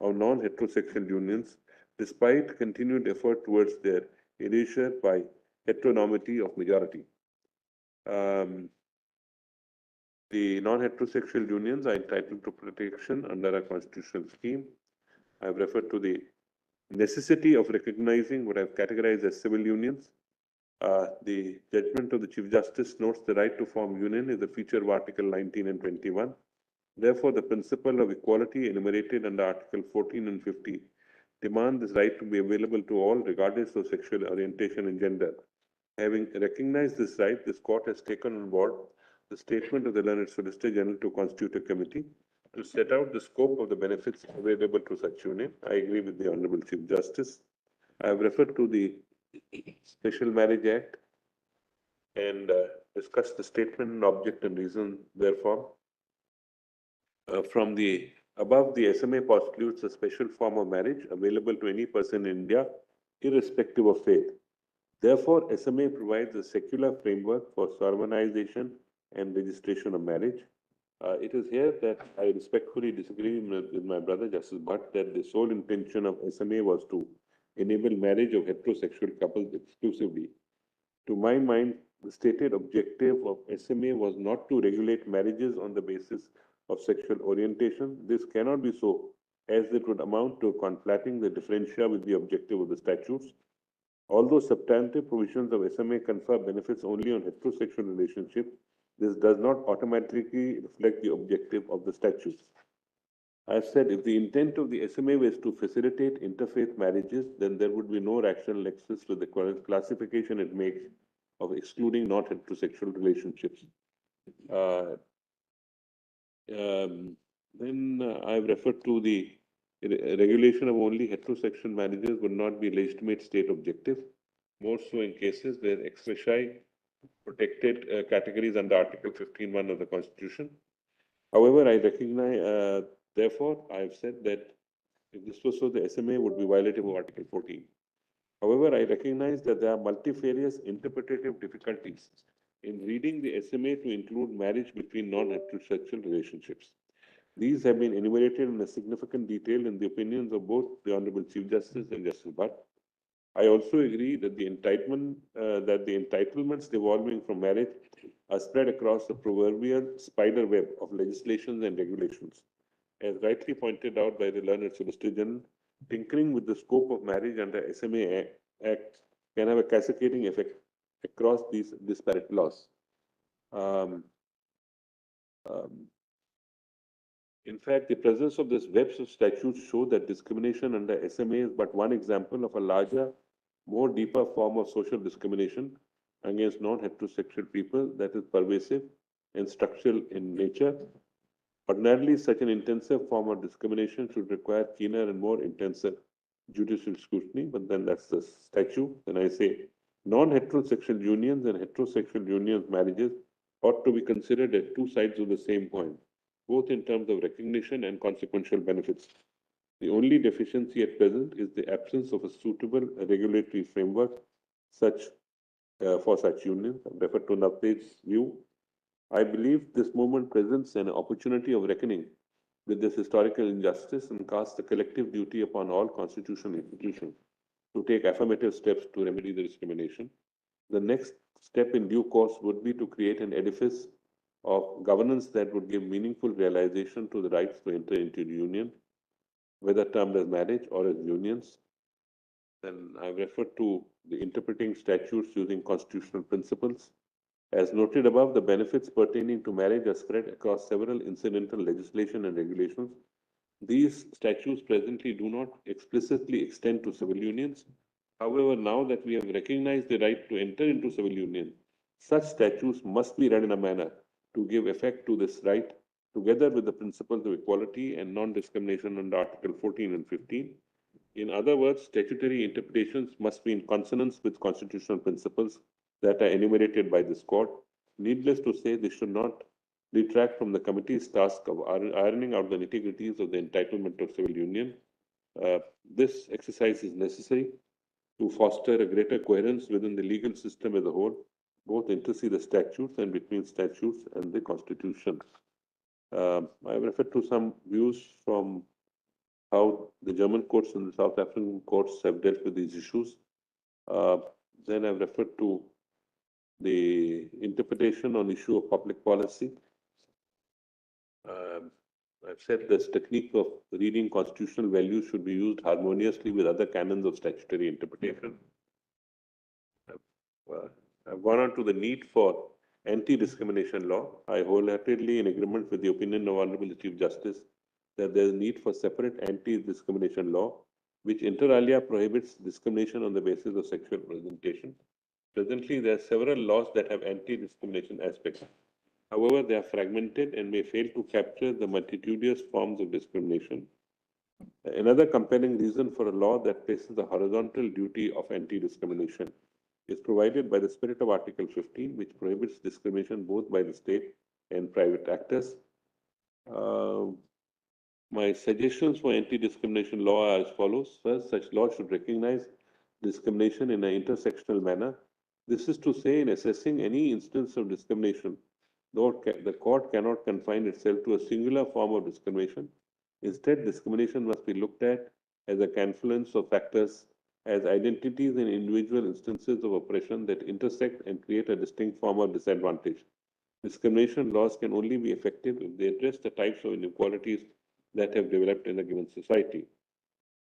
of non-heterosexual unions despite continued effort towards their erasure by heteronormity of majority. The non-heterosexual unions are entitled to protection under a constitutional scheme. I've referred to the necessity of recognizing what I've categorized as civil unions. The judgment of the Chief Justice notes the right to form union is a feature of Article 19 and 21. Therefore, the principle of equality enumerated under Article 14 and 15 demand this right to be available to all regardless of sexual orientation and gender. Having recognized this right, this court has taken on board the statement of the learned Solicitor General to constitute a committee to set out the scope of the benefits available to such union. I agree with the Honorable Chief Justice. I have referred to the Special Marriage Act and discussed the statement and object and reason therefore. From the above, the SMA postulates a special form of marriage available to any person in India, irrespective of faith. Therefore, SMA provides a secular framework for solemnization and registration of marriage. It is here that I respectfully disagree with my brother Justice Bhatt that the sole intention of SMA was to enable marriage of heterosexual couples exclusively. To my mind, the stated objective of SMA was not to regulate marriages on the basis of sexual orientation. This cannot be so, as it would amount to conflating the differentia with the objective of the statutes. Although substantive provisions of SMA confer benefits only on heterosexual relationships, this does not automatically reflect the objective of the statutes. I have said if the intent of the SMA was to facilitate interfaith marriages, then there would be no rational nexus with the classification it makes of excluding not heterosexual relationships. Then I've referred to the regulation of only heterosexual marriages would not be legitimate state objective, more so in cases where ex officio protected categories under Article 15(1) of the Constitution. However, I recognize, therefore, I have said that if this was so, the SMA would be violative of Article 14. However, I recognize that there are multifarious interpretative difficulties in reading the SMA to include marriage between non-heterosexual relationships. These have been enumerated in a significant detail in the opinions of both the Honorable Chief Justice and Justice Bhatt. I also agree that the entitlements devolving from marriage are spread across the proverbial spider web of legislations and regulations. As rightly pointed out by the learned Solicitor General, tinkering with the scope of marriage under SMA Act can have a cascading effect across these disparate laws. In fact, the presence of this webs of statutes show that discrimination under SMA is but one example of a larger, more deeper form of social discrimination against non-heterosexual people that is pervasive and structural in nature. Ordinarily, such an intensive form of discrimination should require keener and more intensive judicial scrutiny, but then that's the statute. Then I say non-heterosexual unions and heterosexual unions marriages ought to be considered as two sides of the same coin, both in terms of recognition and consequential benefits. The only deficiency at present is the absence of a suitable regulatory framework for such unions. I refer to Navtej's view. I believe this movement presents an opportunity of reckoning with this historical injustice and casts a collective duty upon all constitutional institutions to take affirmative steps to remedy the discrimination. The next step in due course would be to create an edifice of governance that would give meaningful realization to the rights to enter into the union, whether termed as marriage or as unions. Then I refer to the interpreting statutes using constitutional principles. As noted above, the benefits pertaining to marriage are spread across several incidental legislation and regulations. These statutes presently do not explicitly extend to civil unions. However, now that we have recognized the right to enter into civil union, such statutes must be read in a manner to give effect to this right, together with the principles of equality and non-discrimination under Article 14 and 15. In other words, statutory interpretations must be in consonance with constitutional principles that are enumerated by this court. Needless to say, this should not detract from the committee's task of ironing out the nitty-gritties of the entitlement of civil union. This exercise is necessary to foster a greater coherence within the legal system as a whole, both intercede the statutes and between statutes and the Constitution. I refer to some views from how the German courts and the South African courts have dealt with these issues. Then I've referred to the interpretation on issue of public policy. I've said this technique of reading constitutional values should be used harmoniously with other canons of statutory interpretation. I've gone on to the need for anti-discrimination law. I wholeheartedly in agreement with the opinion of Honorable Chief Justice that there is need for separate anti-discrimination law, which inter alia prohibits discrimination on the basis of sexual presentation. Presently, there are several laws that have anti-discrimination aspects. However, they are fragmented and may fail to capture the multitudinous forms of discrimination. Another compelling reason for a law that places the horizontal duty of anti-discrimination is provided by the spirit of Article 15, which prohibits discrimination both by the state and private actors. My suggestions for anti-discrimination law are as follows. First, such law should recognize discrimination in an intersectional manner. This is to say, in assessing any instance of discrimination, the court cannot confine itself to a singular form of discrimination. Instead, discrimination must be looked at as a confluence of factors, as identities in individual instances of oppression that intersect and create a distinct form of disadvantage. Discrimination laws can only be effective if they address the types of inequalities that have developed in a given society.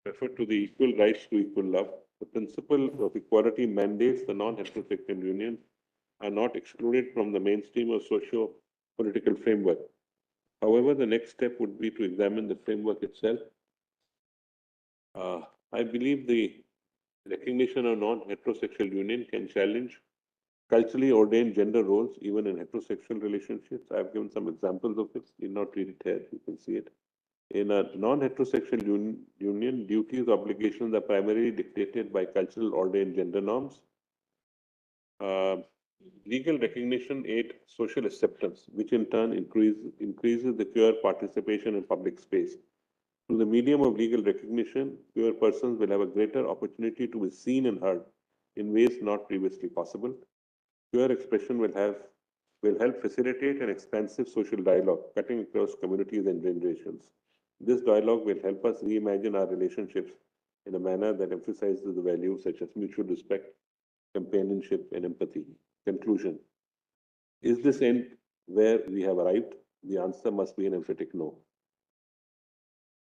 Refer to the equal rights to equal love. The principle of equality mandates the non-heterosexual unions are not excluded from the mainstream of socio-political framework. However, the next step would be to examine the framework itself. I believe the recognition of non-heterosexual union can challenge culturally ordained gender roles, even in heterosexual relationships. I've given some examples of it. Need not read it here. You can see it. In a non-heterosexual union, duties, obligations are primarily dictated by cultural ordained gender norms. Legal recognition aids social acceptance, which in turn increases the queer participation in public space. Through the medium of legal recognition, queer persons will have a greater opportunity to be seen and heard in ways not previously possible. Queer expression will help facilitate an expansive social dialogue cutting across communities and generations. This dialogue will help us reimagine our relationships in a manner that emphasizes the values such as mutual respect, companionship, and empathy. Conclusion. Is this end where we have arrived? The answer must be an emphatic no.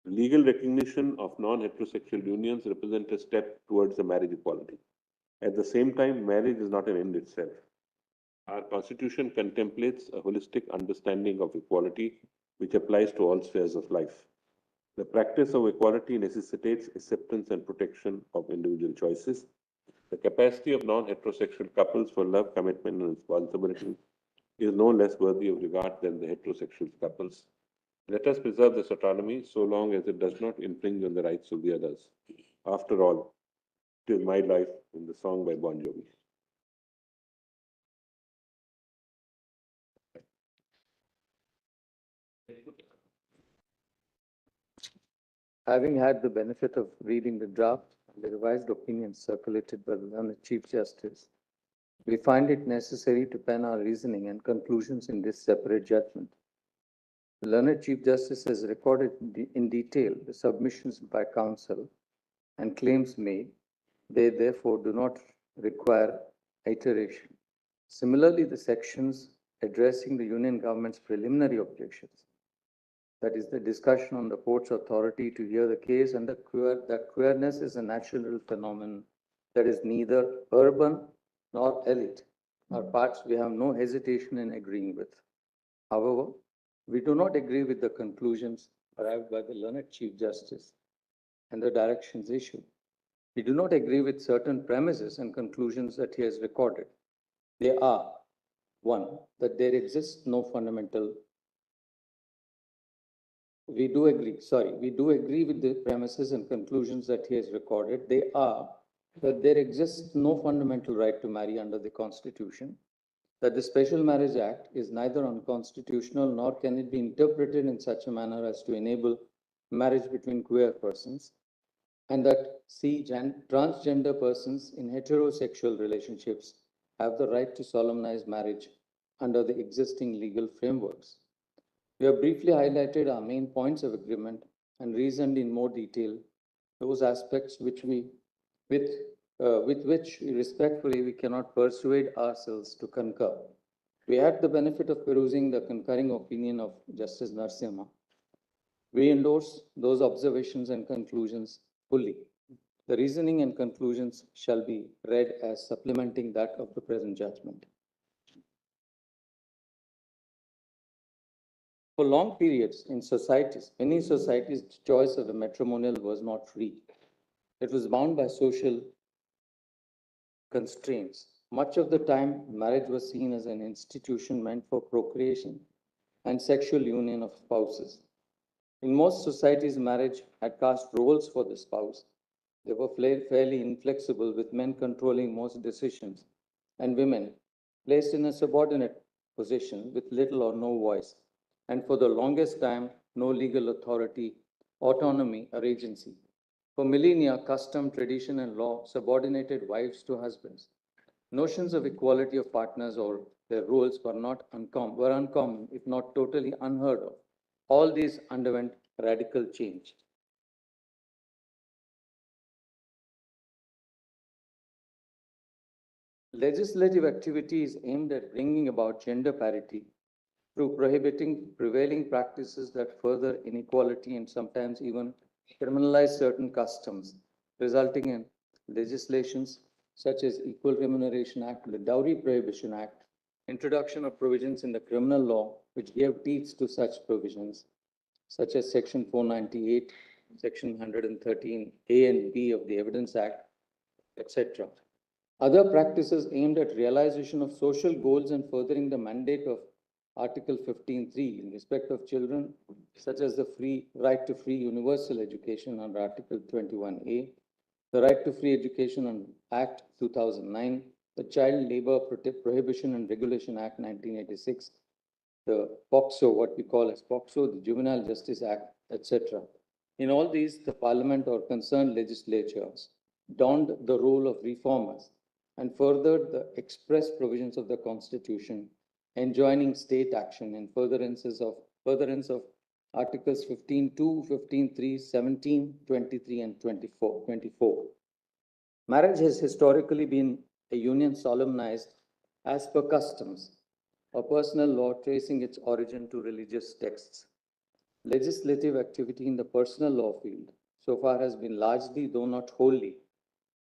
Legal recognition of non-heterosexual unions represents a step towards the marriage equality. At the same time, marriage is not an end itself. Our Constitution contemplates a holistic understanding of equality, which applies to all spheres of life. The practice of equality necessitates acceptance and protection of individual choices. The capacity of non-heterosexual couples for love, commitment, and responsibility is no less worthy of regard than the heterosexual couples. Let us preserve this autonomy so long as it does not infringe on the rights of the others. After all, it is my life in the song by Bon Jovi. Having had the benefit of reading the draft and the revised opinions circulated by the learned Chief Justice, we find it necessary to pen our reasoning and conclusions in this separate judgment. The learned Chief Justice has recorded in detail the submissions by counsel and claims made. They therefore do not require iteration. Similarly, the sections addressing the Union government's preliminary objections, that is the discussion on the court's authority to hear the case and that queerness is a natural phenomenon that is neither urban nor elite, are parts we have no hesitation in agreeing with. However, we do not agree with the conclusions arrived by the learned Chief Justice and the directions issued. We do not agree with certain premises and conclusions that he has recorded. They are, one, that there exists no fundamental. We do agree with the premises and conclusions that he has recorded. They are that there exists no fundamental right to marry under the Constitution, that the Special Marriage Act is neither unconstitutional nor can it be interpreted in such a manner as to enable marriage between queer persons, and that transgender persons in heterosexual relationships have the right to solemnize marriage under the existing legal frameworks. We have briefly highlighted our main points of agreement and reasoned in more detail those aspects with which respectfully we cannot persuade ourselves to concur. We had the benefit of perusing the concurring opinion of Justice Narasimha. We endorse those observations and conclusions fully. The reasoning and conclusions shall be read as supplementing that of the present judgment. For long periods in societies, many societies, the choice of a matrimonial was not free. It was bound by social constraints. Much of the time, marriage was seen as an institution meant for procreation and sexual union of spouses. In most societies, marriage had cast roles for the spouse. They were fairly inflexible, with men controlling most decisions and women placed in a subordinate position with little or no voice, and for the longest time, no legal authority, autonomy, or agency. For millennia, custom, tradition, and law subordinated wives to husbands. Notions of equality of partners or their roles were uncommon, if not totally unheard of. All these underwent radical change. Legislative activity is aimed at bringing about gender parity through prohibiting prevailing practices that further inequality and sometimes even criminalize certain customs, resulting in legislations such as Equal Remuneration Act, the Dowry Prohibition Act, introduction of provisions in the criminal law which gave teeth to such provisions, such as Section 498, Section 113A and B of the Evidence Act, etc. Other practices aimed at realization of social goals and furthering the mandate of Article 15.3 in respect of children, such as the right to free universal education under Article 21A, the Right to Free Education under Act 2009, the Child Labor Prohibition and Regulation Act 1986, the POCSO, what we call as POCSO, the Juvenile Justice Act, etc. In all these, the Parliament or concerned legislatures donned the role of reformers and furthered the express provisions of the Constitution, enjoining state action in furtherance of Articles 15.2, 15.3, 17, 23, and 24. Marriage has historically been a union solemnized as per customs, a personal law tracing its origin to religious texts. Legislative activity in the personal law field so far has been largely, though not wholly,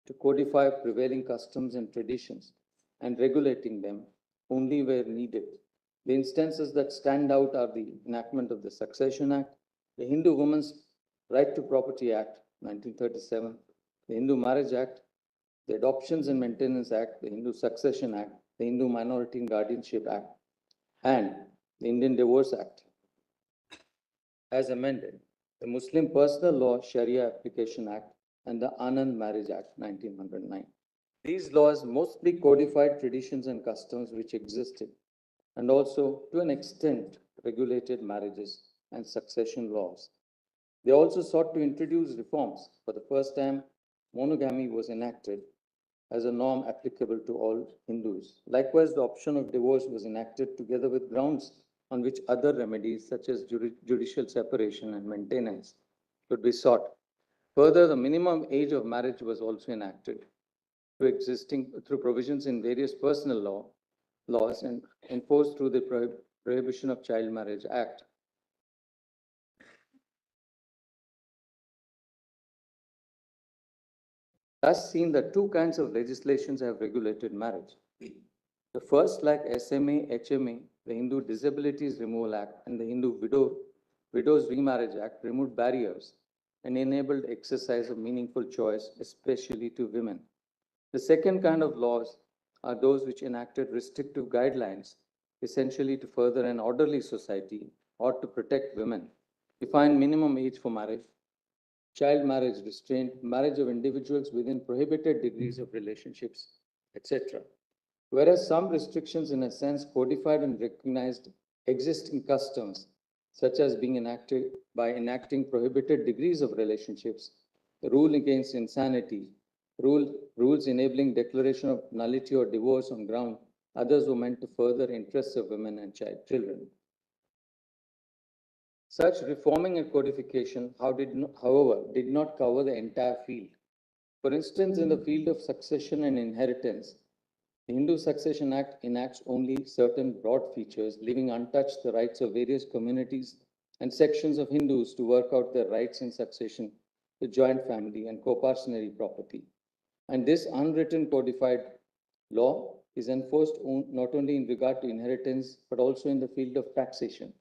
to codify prevailing customs and traditions and regulating them only where needed. The instances that stand out are the enactment of the Succession Act, the Hindu Women's Right to Property Act, 1937, the Hindu Marriage Act, the Adoptions and Maintenance Act, the Hindu Succession Act, the Hindu Minority and Guardianship Act, and the Indian Divorce Act. As amended, the Muslim Personal Law Sharia Application Act and the Anand Marriage Act 1909. These laws mostly codified traditions and customs which existed and also, to an extent, regulated marriages and succession laws. They also sought to introduce reforms. For the first time, monogamy was enacted as a norm applicable to all Hindus. Likewise, the option of divorce was enacted together with grounds on which other remedies such as judicial separation and maintenance could be sought. Further, the minimum age of marriage was also enacted through provisions in various personal laws and enforced through the Prohibition of Child Marriage Act. Thus seen that two kinds of legislations have regulated marriage. The first, like SMA, HMA, the Hindu Disabilities Removal Act and the Hindu Widows Remarriage Act removed barriers and enabled exercise of meaningful choice, especially to women. The second kind of laws are those which enacted restrictive guidelines, essentially to further an orderly society or to protect women, define minimum age for marriage, child marriage restraint, marriage of individuals within prohibited degrees of relationships, etc. Whereas some restrictions, in a sense, codified and recognized existing customs, such as being enacted by enacting prohibited degrees of relationships, the rule against insanity, rules enabling declaration of nullity or divorce on ground others were meant to further interests of women and children. Such reforming and codification, however, did not cover the entire field. For instance, in the field of succession and inheritance, the Hindu Succession Act enacts only certain broad features, leaving untouched the rights of various communities and sections of Hindus to work out their rights in succession, the joint family, and co-parcenary property. And this unwritten codified law is enforced not only in regard to inheritance, but also in the field of taxation.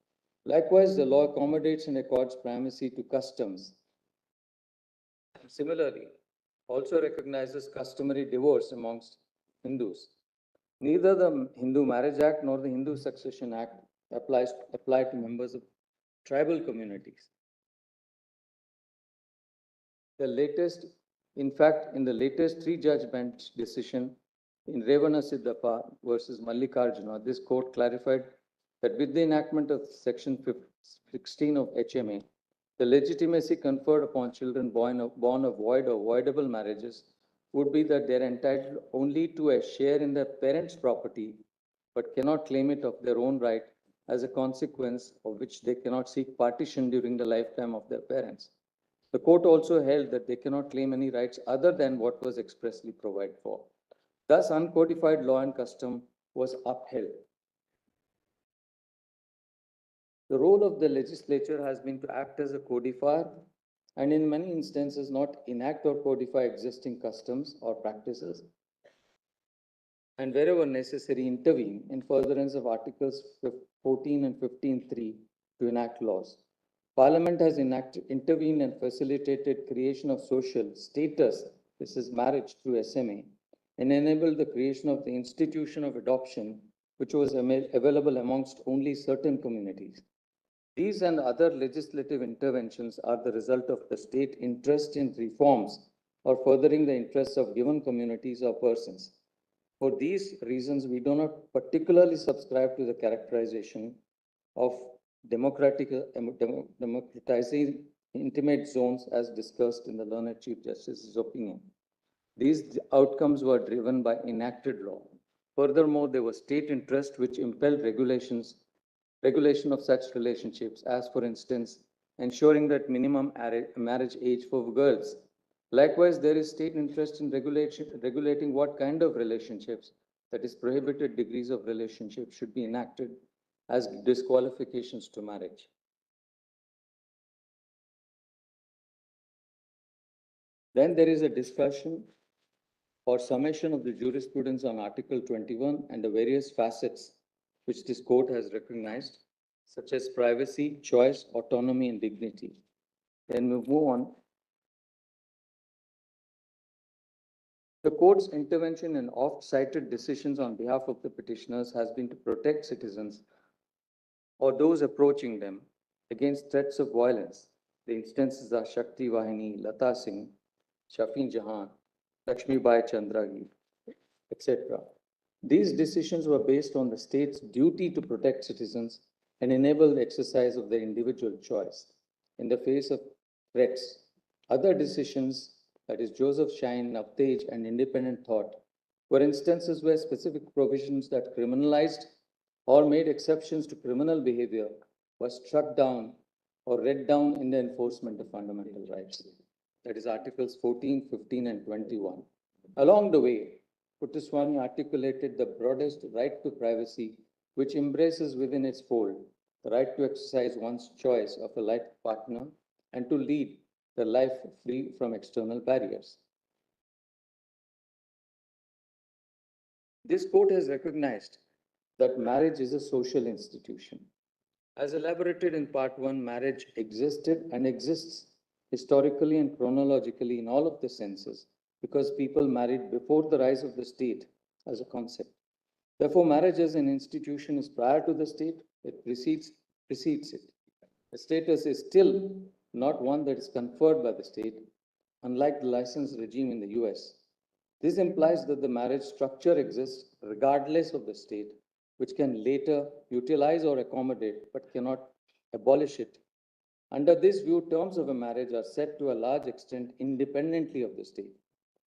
Likewise, the law accommodates and accords primacy to customs. Similarly, also recognizes customary divorce amongst Hindus. Neither the Hindu Marriage Act nor the Hindu Succession Act apply to members of tribal communities. In the latest three-judge bench decision in Revana Siddhappa versus Mallikarjuna, this court clarified that with the enactment of Section 16 of HMA, the legitimacy conferred upon children born of void or voidable marriages would be that they are entitled only to a share in their parents' property, but cannot claim it of their own right, as a consequence of which they cannot seek partition during the lifetime of their parents. The court also held that they cannot claim any rights other than what was expressly provided for. Thus, uncodified law and custom was upheld. The role of the legislature has been to act as a codifier and in many instances not enact or codify existing customs or practices, and wherever necessary intervene in furtherance of Articles 14 and 15(3) to enact laws. Parliament has intervened and facilitated creation of social status, this is marriage through SMA, and enabled the creation of the institution of adoption, which was available amongst only certain communities. These and other legislative interventions are the result of the state interest in reforms or furthering the interests of given communities or persons. For these reasons, we do not particularly subscribe to the characterization of democratizing intimate zones as discussed in the learned Chief Justice's opinion. These outcomes were driven by enacted law. Furthermore, there was state interest which impelled regulation of such relationships, as for instance, ensuring that minimum marriage age for girls. Likewise, there is state interest in regulating what kind of relationships, that is, prohibited degrees of relationship, should be enacted as disqualifications to marriage. Then there is a discussion or summation of the jurisprudence on Article 21 and the various facets which this court has recognized, such as privacy, choice, autonomy, and dignity. Then we move on. The court's intervention in oft-cited decisions on behalf of the petitioners has been to protect citizens or those approaching them against threats of violence. The instances are Shakti Vahini, Lata Singh, Shafin Jahan, Lakshmi Bai Chandragi, etc. These decisions were based on the state's duty to protect citizens and enable the exercise of their individual choice in the face of threats. Other decisions, that is Joseph Shine, Navtej, and Independent Thought, were instances where specific provisions that criminalized or made exceptions to criminal behavior were struck down or read down in the enforcement of fundamental rights. That is Articles 14, 15, and 21. Along the way, Puttaswamy articulated the broadest right to privacy, which embraces within its fold the right to exercise one's choice of a life partner and to lead the life free from external barriers. This court has recognized that marriage is a social institution. As elaborated in Part 1, marriage existed and exists historically and chronologically in all of the senses because people married before the rise of the state as a concept. Therefore, marriage as an institution is prior to the state, it precedes it. The status is still not one that is conferred by the state, unlike the license regime in the US. This implies that the marriage structure exists regardless of the state, which can later utilize or accommodate but cannot abolish it. Under this view, terms of a marriage are set to a large extent independently of the state.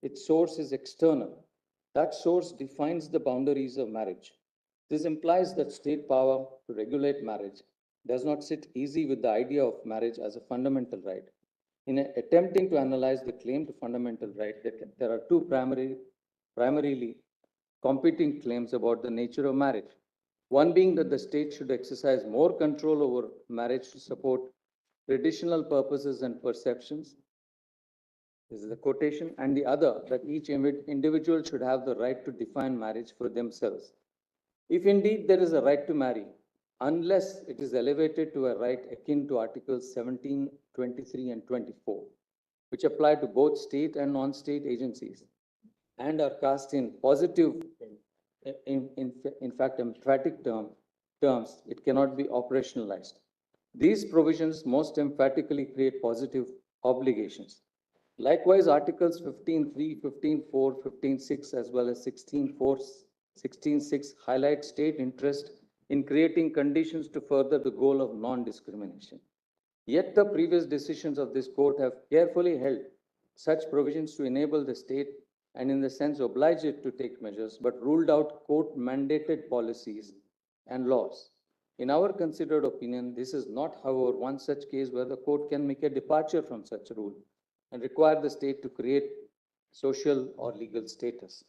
Its source is external. That source defines the boundaries of marriage. This implies that state power to regulate marriage does not sit easy with the idea of marriage as a fundamental right. In attempting to analyze the claim to fundamental right, there are two primarily competing claims about the nature of marriage. One being that the state should exercise more control over marriage to support traditional purposes and perceptions. This is the quotation. And the other, that each individual should have the right to define marriage for themselves. If indeed there is a right to marry, unless it is elevated to a right akin to Articles 17, 23, and 24, which apply to both state and non-state agencies, and are cast in positive, in fact, emphatic terms, it cannot be operationalized. These provisions most emphatically create positive obligations. Likewise, Articles 15.3, 15.4, 15.6, as well as 16.4, 16.6 highlight state interest in creating conditions to further the goal of non-discrimination. Yet the previous decisions of this court have carefully held such provisions to enable the state and in the sense oblige it to take measures, but ruled out court-mandated policies and laws. In our considered opinion, this is not, however, one such case where the court can make a departure from such a rule and require the state to create social or legal status.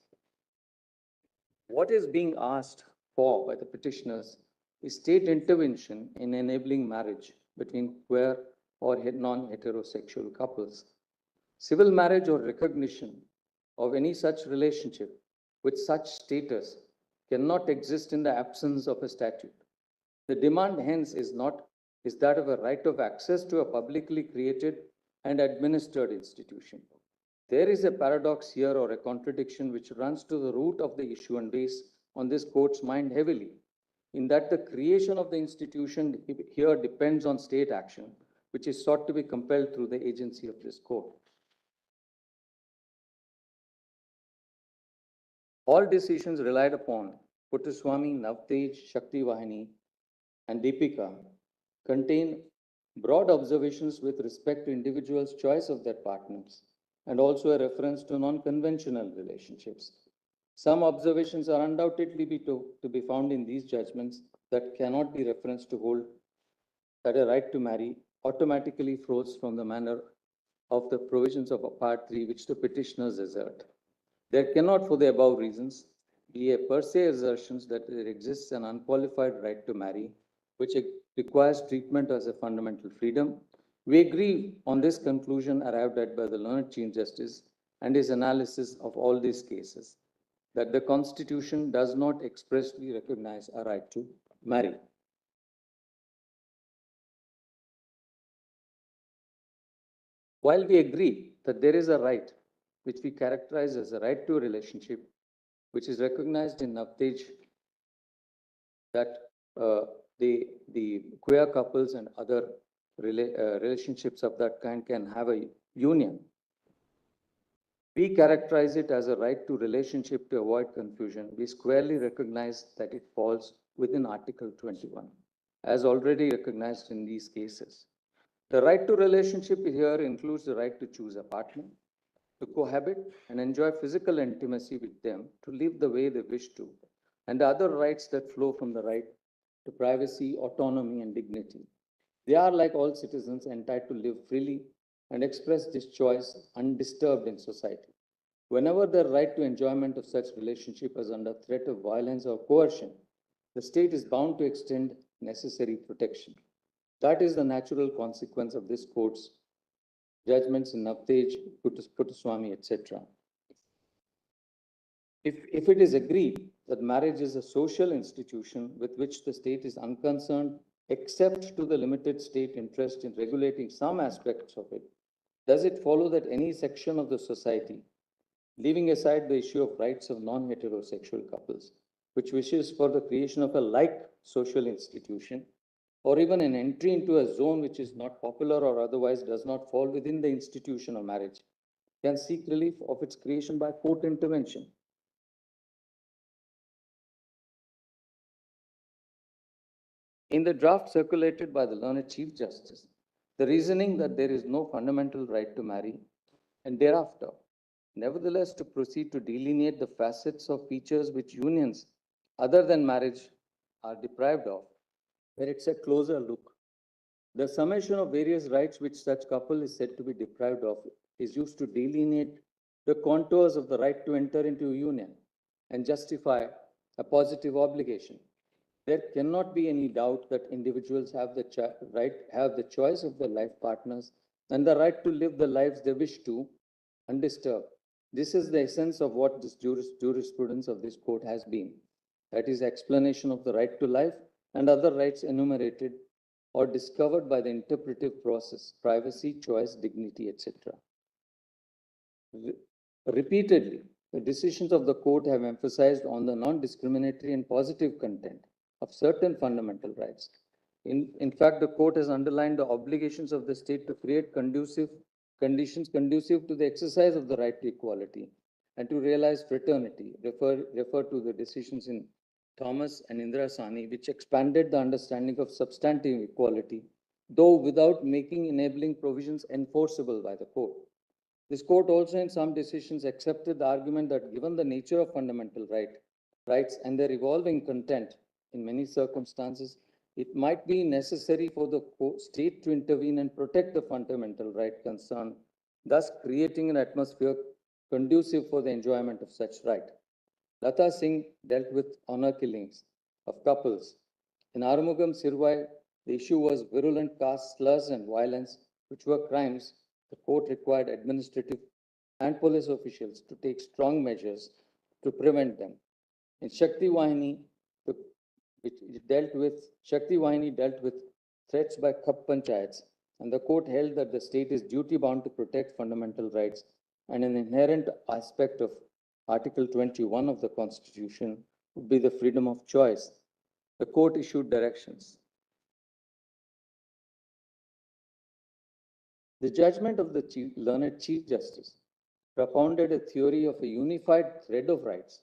What is being asked for by the petitioners is state intervention in enabling marriage between queer or non-heterosexual couples. Civil marriage or recognition of any such relationship with such status cannot exist in the absence of a statute. The demand hence is that of a right of access to a publicly created and administered institution. There is a paradox here or a contradiction which runs to the root of the issue and weighs on this court's mind heavily, in that the creation of the institution here depends on state action, which is sought to be compelled through the agency of this court. All decisions relied upon Puttaswamy, Navtej, Shakti Vahini, and Deepika contain broad observations with respect to individuals' choice of their partners, and also a reference to non-conventional relationships. Some observations are undoubtedly to be found in these judgments that cannot be referenced to hold that a right to marry automatically flows from the manner of the provisions of Part 3 which the petitioners assert. There cannot, for the above reasons, be a per se assertions that there exists an unqualified right to marry, which requires treatment as a fundamental freedom. We agree on this conclusion arrived at by the learned Chief Justice and his analysis of all these cases, that the Constitution does not expressly recognize a right to marry. While we agree that there is a right which we characterize as a right to a relationship, which is recognized in Navtej that the queer couples and other relationships of that kind can have a union. We characterize it as a right to relationship to avoid confusion. We squarely recognize that it falls within Article 21, as already recognized in these cases. The right to relationship here includes the right to choose a partner, to cohabit and enjoy physical intimacy with them, to live the way they wish to, and the other rights that flow from the right to privacy, autonomy, and dignity. They are, like all citizens, entitled to live freely and express this choice undisturbed in society. Whenever the right to enjoyment of such relationship is under threat of violence or coercion, the state is bound to extend necessary protection. That is the natural consequence of this court's judgments in Navtej, Puttaswamy, etc. If it is agreed that marriage is a social institution with which the state is unconcerned, except to the limited state interest in regulating some aspects of it, does it follow that any section of the society, leaving aside the issue of rights of non-heterosexual couples, which wishes for the creation of a like social institution, or even an entry into a zone which is not popular or otherwise does not fall within the institution of marriage, can seek relief of its creation by court intervention? In the draft circulated by the learned Chief Justice, the reasoning that there is no fundamental right to marry and thereafter, nevertheless, to proceed to delineate the facets of features which unions other than marriage are deprived of, where it's a closer look. The summation of various rights which such couple is said to be deprived of is used to delineate the contours of the right to enter into a union and justify a positive obligation. There cannot be any doubt that individuals have the choice of their life partners and the right to live the lives they wish to, undisturbed. This is the essence of what this jurisprudence of this court has been. That is, explanation of the right to life and other rights enumerated or discovered by the interpretive process, privacy, choice, dignity, etc. Repeatedly, the decisions of the court have emphasized on the non-discriminatory and positive content of certain fundamental rights. In fact, the court has underlined the obligations of the state to create conditions conducive to the exercise of the right to equality and to realize fraternity. Refer to the decisions in Thomas and Indira Sani, which expanded the understanding of substantive equality, though without making enabling provisions enforceable by the court. This court also in some decisions accepted the argument that given the nature of fundamental rights and their evolving content, in many circumstances, it might be necessary for the state to intervene and protect the fundamental right concerned, thus creating an atmosphere conducive for the enjoyment of such right. Lata Singh dealt with honor killings of couples. In Arumugam Sirvai, the issue was virulent caste slurs and violence, which were crimes. The court required administrative and police officials to take strong measures to prevent them. In Shakti Vahini, Shakti Vahini dealt with threats by Khap Panchayats, and the court held that the state is duty bound to protect fundamental rights, and an inherent aspect of Article 21 of the Constitution would be the freedom of choice. The court issued directions. The judgment of the learned Chief Justice propounded a theory of a unified thread of rights,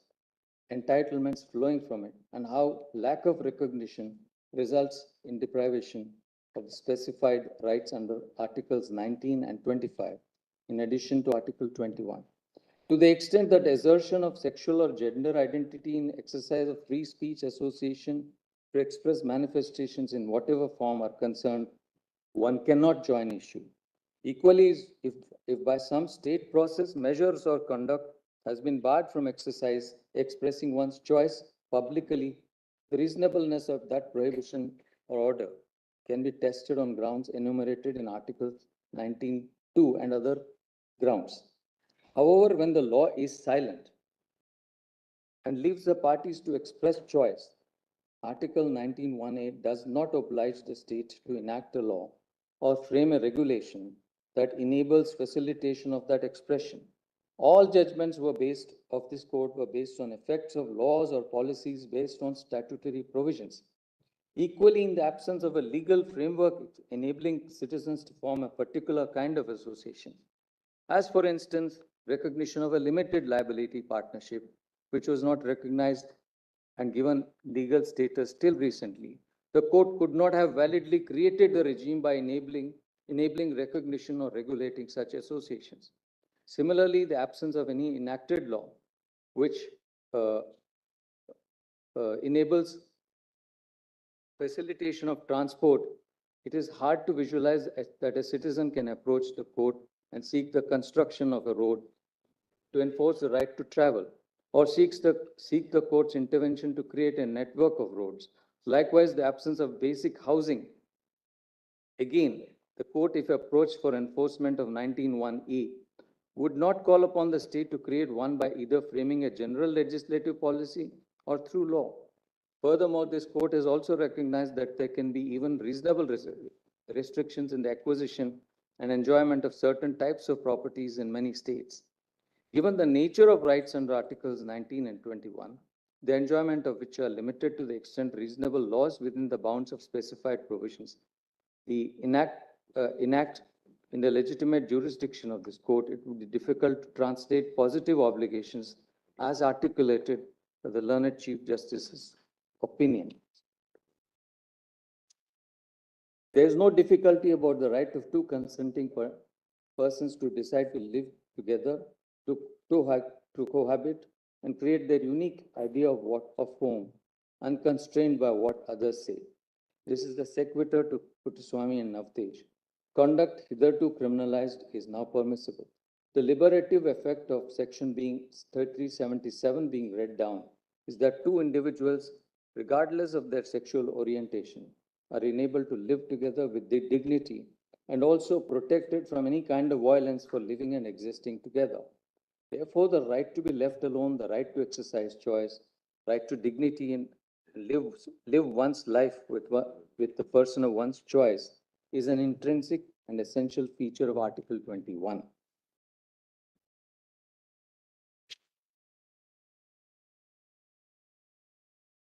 entitlements flowing from it, and how lack of recognition results in deprivation of the specified rights under Articles 19 and 25, in addition to Article 21. To the extent that assertion of sexual or gender identity in exercise of free speech association to express manifestations in whatever form are concerned, one cannot join issue. Equally, if by some state process, measures or conduct has been barred from expressing one's choice publicly, the reasonableness of that prohibition or order can be tested on grounds enumerated in Articles 19(2) and other grounds. However, when the law is silent and leaves the parties to express choice, Article 19(1)(a) does not oblige the state to enact a law or frame a regulation that enables facilitation of that expression. All judgments of this court were based on effects of laws or policies based on statutory provisions. Equally, in the absence of a legal framework enabling citizens to form a particular kind of association, as for instance, recognition of a limited liability partnership, which was not recognized and given legal status till recently, the court could not have validly created the regime by enabling recognition or regulating such associations. Similarly, the absence of any enacted law which uh, enables facilitation of transport, it is hard to visualize that a citizen can approach the court and seek the construction of a road to enforce the right to travel, or seek the court's intervention to create a network of roads. Likewise, the absence of basic housing. Again, the court, if approached for enforcement of 19(1)(a), would not call upon the state to create one by either framing a general legislative policy or through law. Furthermore, this court has also recognized that there can be even reasonable restrictions in the acquisition and enjoyment of certain types of properties in many states. Given the nature of rights under Articles 19 and 21, the enjoyment of which are limited to the extent reasonable laws within the bounds of specified provisions, the enact in the legitimate jurisdiction of this court, it would be difficult to translate positive obligations as articulated by the learned Chief Justice's opinion. There is no difficulty about the right of two consenting persons to decide to live together, to cohabit, and create their unique idea of home, unconstrained by what others say. This is the sequitur to Puttaswamy and Navtej. Conduct hitherto criminalized is now permissible. The liberative effect of section 377 being read down is that two individuals, regardless of their sexual orientation, are enabled to live together with dignity and also protected from any kind of violence for living and existing together. Therefore, the right to be left alone, the right to exercise choice, right to dignity and live one's life with the person of one's choice is an intrinsic and essential feature of Article 21.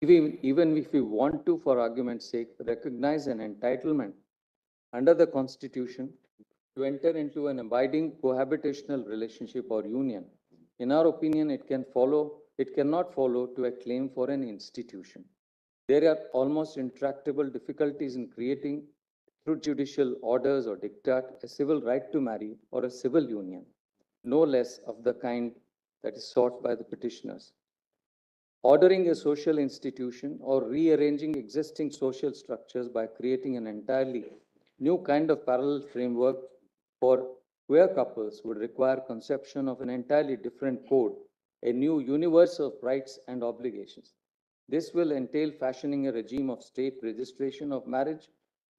Even if we want to, for argument's sake, recognize an entitlement under the Constitution to enter into an abiding cohabitational relationship or union, in our opinion, it cannot follow to a claim for an institution. There are almost intractable difficulties in creating, through judicial orders or diktat, a civil right to marry or a civil union, no less of the kind that is sought by the petitioners. Ordering a social institution or rearranging existing social structures by creating an entirely new kind of parallel framework for queer couples would require conception of an entirely different code, a new universe of rights and obligations. This will entail fashioning a regime of state registration of marriage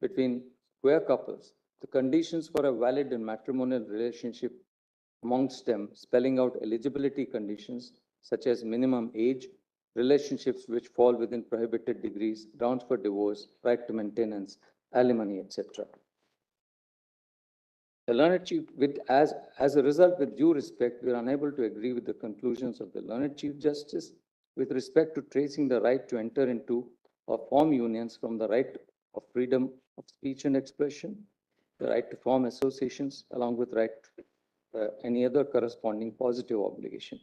between queer couples, the conditions for a valid and matrimonial relationship amongst them, spelling out eligibility conditions such as minimum age, relationships which fall within prohibited degrees, grounds for divorce, right to maintenance, alimony, etc. The learned chief, as a result, with due respect, we are unable to agree with the conclusions of the learned Chief Justice with respect to tracing the right to enter into or form unions from the right of freedom of speech and expression, the right to form associations, along with right to any other corresponding positive obligation.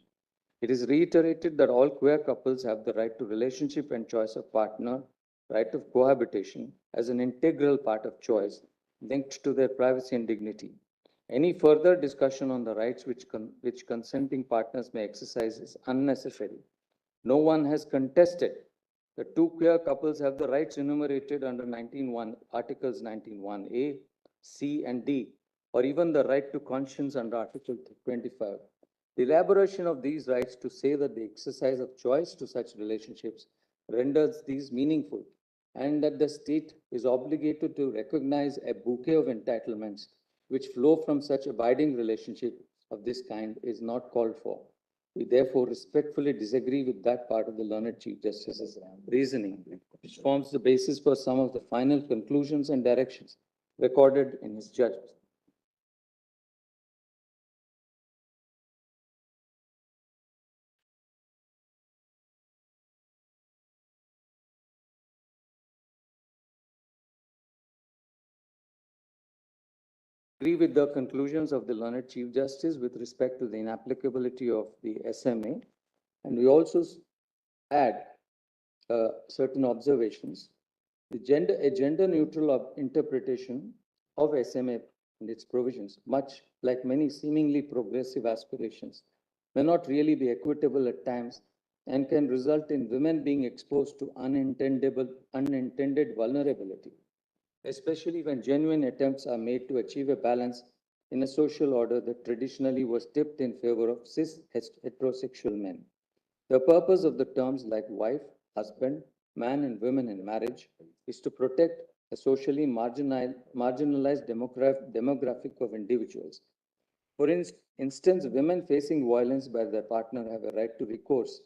It is reiterated that all queer couples have the right to relationship and choice of partner, right of cohabitation as an integral part of choice linked to their privacy and dignity. Any further discussion on the rights which consenting partners may exercise is unnecessary. No one has contested that two queer couples have the rights enumerated under Articles 19(1)(a), C, and D, or even the right to conscience under Article 25. The elaboration of these rights to say that the exercise of choice to such relationships renders these meaningful, and that the state is obligated to recognize a bouquet of entitlements which flow from such abiding relationship of this kind is not called for. We therefore respectfully disagree with that part of the learned Chief Justice's reasoning, which forms the basis for some of the final conclusions and directions recorded in his judgment. agree with the conclusions of the learned Chief Justice with respect to the inapplicability of the SMA. And we also add certain observations. A gender neutral interpretation of SMA and its provisions, much like many seemingly progressive aspirations, may not really be equitable at times and can result in women being exposed to unintended vulnerability, especially when genuine attempts are made to achieve a balance in a social order that traditionally was tipped in favor of cis heterosexual men. The purpose of the terms like wife, husband, man, and women in marriage is to protect a socially marginalized demographic of individuals. For instance, women facing violence by their partner have a right to recourse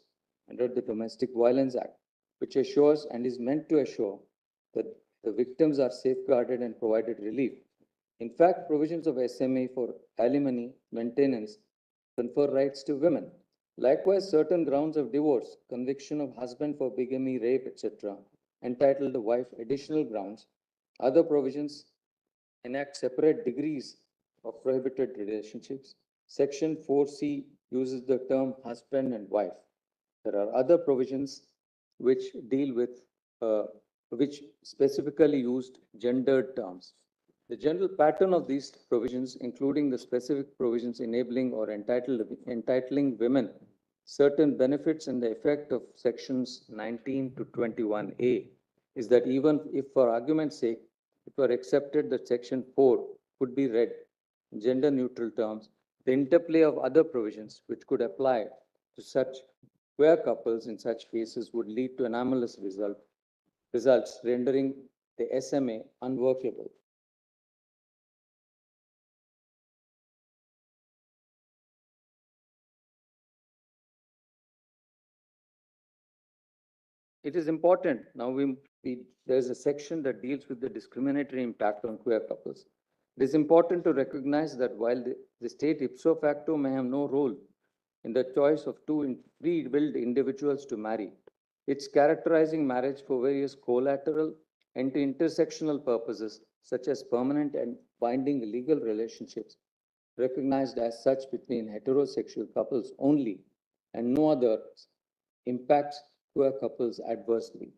under the Domestic Violence Act, which assures and is meant to assure that the victims are safeguarded and provided relief. In fact, provisions of SMA for alimony maintenance confer rights to women. Likewise, certain grounds of divorce, conviction of husband for bigamy, rape, etc., entitle the wife additional grounds. Other provisions enact separate degrees of prohibited relationships. Section 4C uses the term husband and wife. There are other provisions which deal with, which specifically used gendered terms. The general pattern of these provisions, including the specific provisions enabling or entitling women certain benefits and the effect of sections 19 to 21A, is that even if for argument's sake, it were accepted that section 4 could be read in gender neutral terms, the interplay of other provisions which could apply to such queer couples in such cases would lead to anomalous results, rendering the SMA unworkable. It is important. Now, there's a section that deals with the discriminatory impact on queer couples. It is important to recognize that while the state ipso facto may have no role in the choice of two free-willed individuals to marry, it's characterizing marriage for various collateral and intersectional purposes, such as permanent and binding legal relationships, recognized as such between heterosexual couples only, and no other impacts queer couples adversely.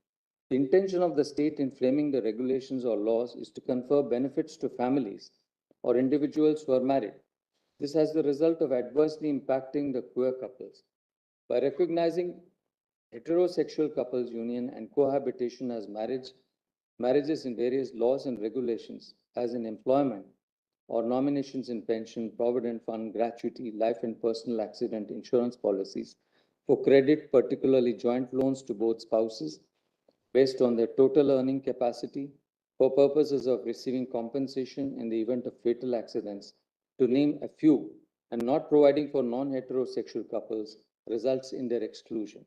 The intention of the state in framing the regulations or laws is to confer benefits to families or individuals who are married. This has the result of adversely impacting the queer couples. By recognizing heterosexual couples union and cohabitation as marriages in various laws and regulations, as in employment or nominations in pension, provident fund, gratuity, life and personal accident insurance policies, for credit, particularly joint loans to both spouses, based on their total earning capacity, for purposes of receiving compensation in the event of fatal accidents, to name a few, and not providing for non-heterosexual couples results in their exclusion.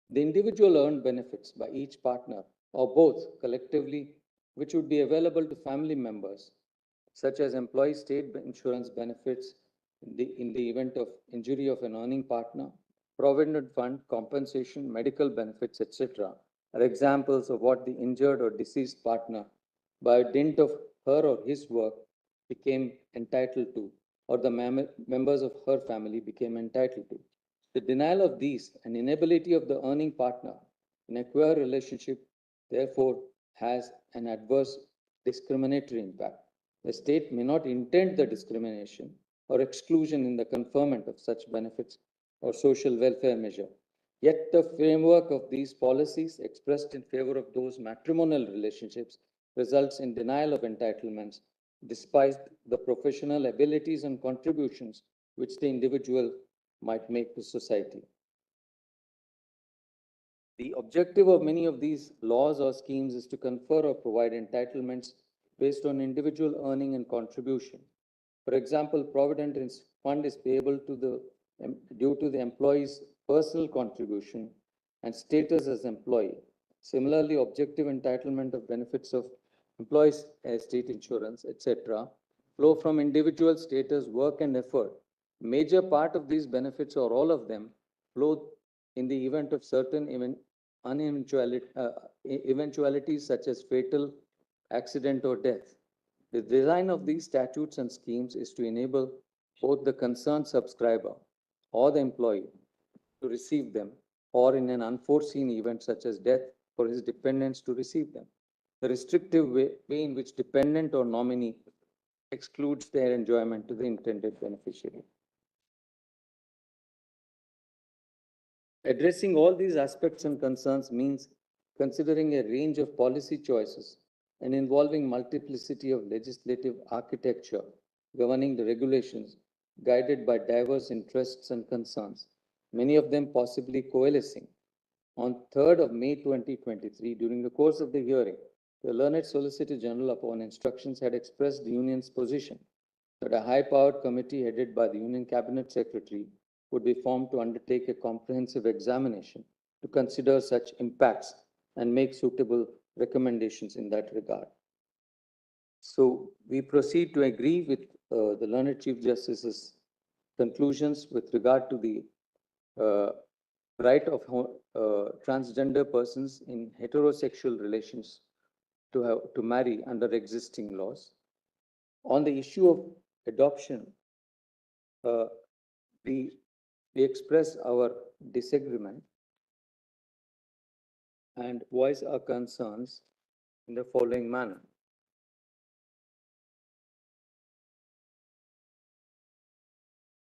The individual earned benefits by each partner or both collectively, which would be available to family members, such as employee state insurance benefits in the event of injury of an earning partner, provident fund, compensation, medical benefits, etc., are examples of what the injured or deceased partner, by dint of her or his work, became entitled to, or the members of her family became entitled to. The denial of these and inability of the earning partner in a queer relationship, therefore, has an adverse discriminatory impact. The state may not intend the discrimination or exclusion in the conferment of such benefits or social welfare measure. Yet the framework of these policies expressed in favor of those matrimonial relationships results in denial of entitlements despite the professional abilities and contributions which the individual might make to society. The objective of many of these laws or schemes is to confer or provide entitlements based on individual earning and contribution. For example, Provident Fund is payable due to the employee's personal contribution and status as employee. Similarly, objective entitlement of benefits of employees' state insurance, etc., flow from individual status, work, and effort. Major part of these benefits, or all of them, flow in the event of certain eventualities such as fatal accident or death. The design of these statutes and schemes is to enable both the concerned subscriber or the employee to receive them, or in an unforeseen event such as death, for his dependents to receive them. The restrictive way in which dependent or nominee excludes their enjoyment to the intended beneficiary. Addressing all these aspects and concerns means considering a range of policy choices and involving multiplicity of legislative architecture governing the regulations guided by diverse interests and concerns, many of them possibly coalescing. On 3rd of May 2023, during the course of the hearing, the learned Solicitor General, upon instructions, had expressed the Union's position that a high-powered committee headed by the Union Cabinet Secretary would be formed to undertake a comprehensive examination to consider such impacts and make suitable recommendations in that regard. So we proceed to agree with the learned Chief Justice's conclusions with regard to the right of transgender persons in heterosexual relations to marry under existing laws. On the issue of adoption, we express our disagreement and voice our concerns in the following manner.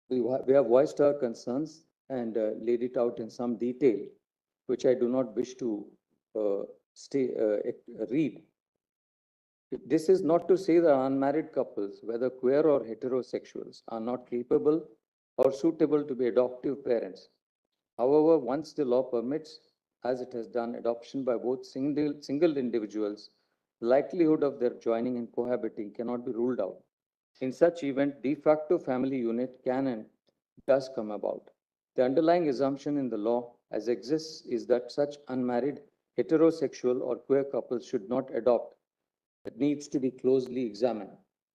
We have voiced our concerns and laid it out in some detail, which I do not wish to read. This is not to say that unmarried couples, whether queer or heterosexuals, are not capable or suitable to be adoptive parents. However, once the law permits, as it has done, adoption by both single individuals, the likelihood of their joining and cohabiting cannot be ruled out. In such event, de facto family unit can and does come about. The underlying assumption in the law as exists is that such unmarried heterosexual or queer couples should not adopt. It needs to be closely examined.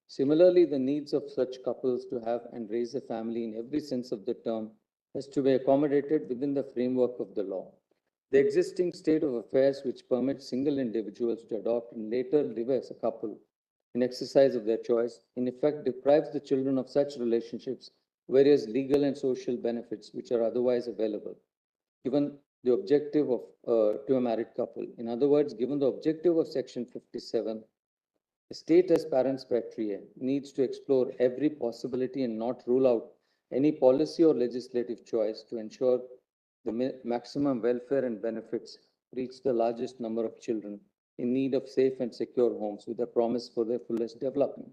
Similarly, the needs of such couples to have and raise a family in every sense of the term has to be accommodated within the framework of the law. The existing state of affairs which permits single individuals to adopt and later live as a couple in exercise of their choice, in effect deprives the children of such relationships various legal and social benefits which are otherwise available, given the objective of to a married couple. In other words, given the objective of Section 57, the state as parents patriae needs to explore every possibility and not rule out any policy or legislative choice to ensure the maximum welfare and benefits reach the largest number of children in need of safe and secure homes with a promise for their fullest development.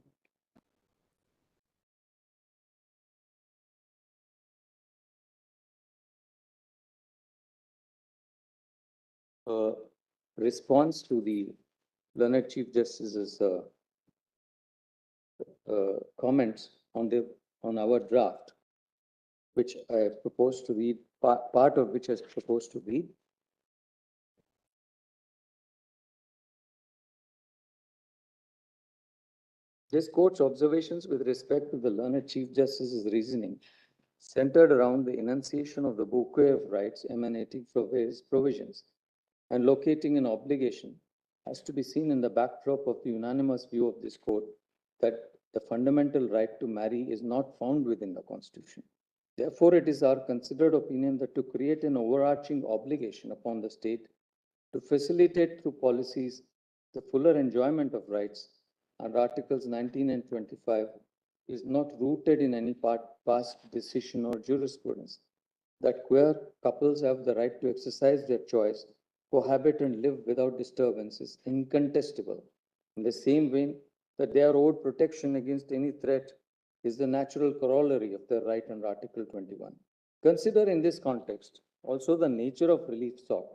Response to the learned Chief Justice's comments on our draft, which I propose to read, part of which I propose to read. This court's observations with respect to the learned Chief Justice's reasoning centered around the enunciation of the bouquet of rights emanating from various provisions and locating an obligation has to be seen in the backdrop of the unanimous view of this court that the fundamental right to marry is not found within the Constitution. Therefore, it is our considered opinion that to create an overarching obligation upon the state to facilitate through policies the fuller enjoyment of rights under Articles 19 and 25 is not rooted in any past decision or jurisprudence. That queer couples have the right to exercise their choice, cohabit and live without disturbance is incontestable. In the same vein that they are owed protection against any threat is the natural corollary of their right under Article 21. Consider in this context also the nature of relief sought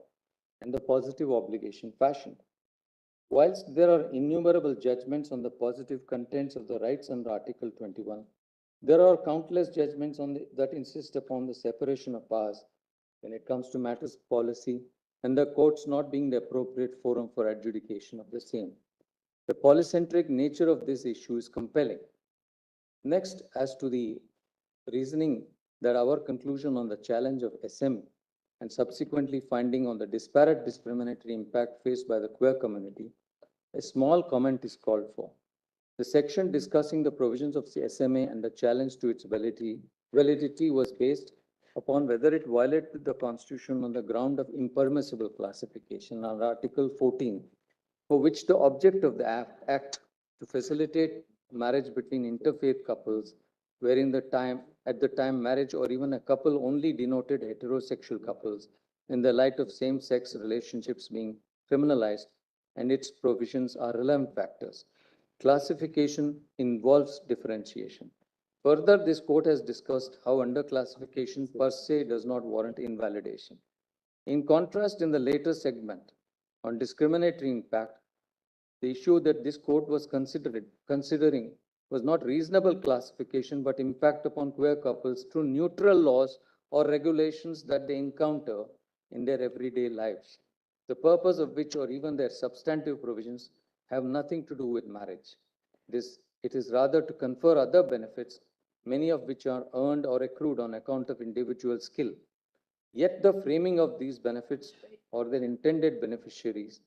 and the positive obligation fashioned. Whilst there are innumerable judgments on the positive contents of the rights under Article 21, there are countless judgments that insist upon the separation of powers when it comes to matters of policy and the courts not being the appropriate forum for adjudication of the same. The polycentric nature of this issue is compelling. Next, as to the reasoning that our conclusion on the challenge of SM and subsequently finding on the disparate discriminatory impact faced by the queer community, a small comment is called for. The section discussing the provisions of the SMA and the challenge to its validity was based upon whether it violated the Constitution on the ground of impermissible classification under Article 14, for which the object of the act to facilitate marriage between interfaith couples, wherein at the time marriage or even a couple only denoted heterosexual couples in the light of same-sex relationships being criminalized, and its provisions are relevant factors. Classification involves differentiation. Further, this court has discussed how underclassification per se does not warrant invalidation. In contrast, in the later segment on discriminatory impact, the issue that this court was considering was not reasonable classification, but impact upon queer couples through neutral laws or regulations that they encounter in their everyday lives, the purpose of which or even their substantive provisions have nothing to do with marriage. It is rather to confer other benefits, many of which are earned or accrued on account of individual skill. Yet the framing of these benefits or their intended beneficiaries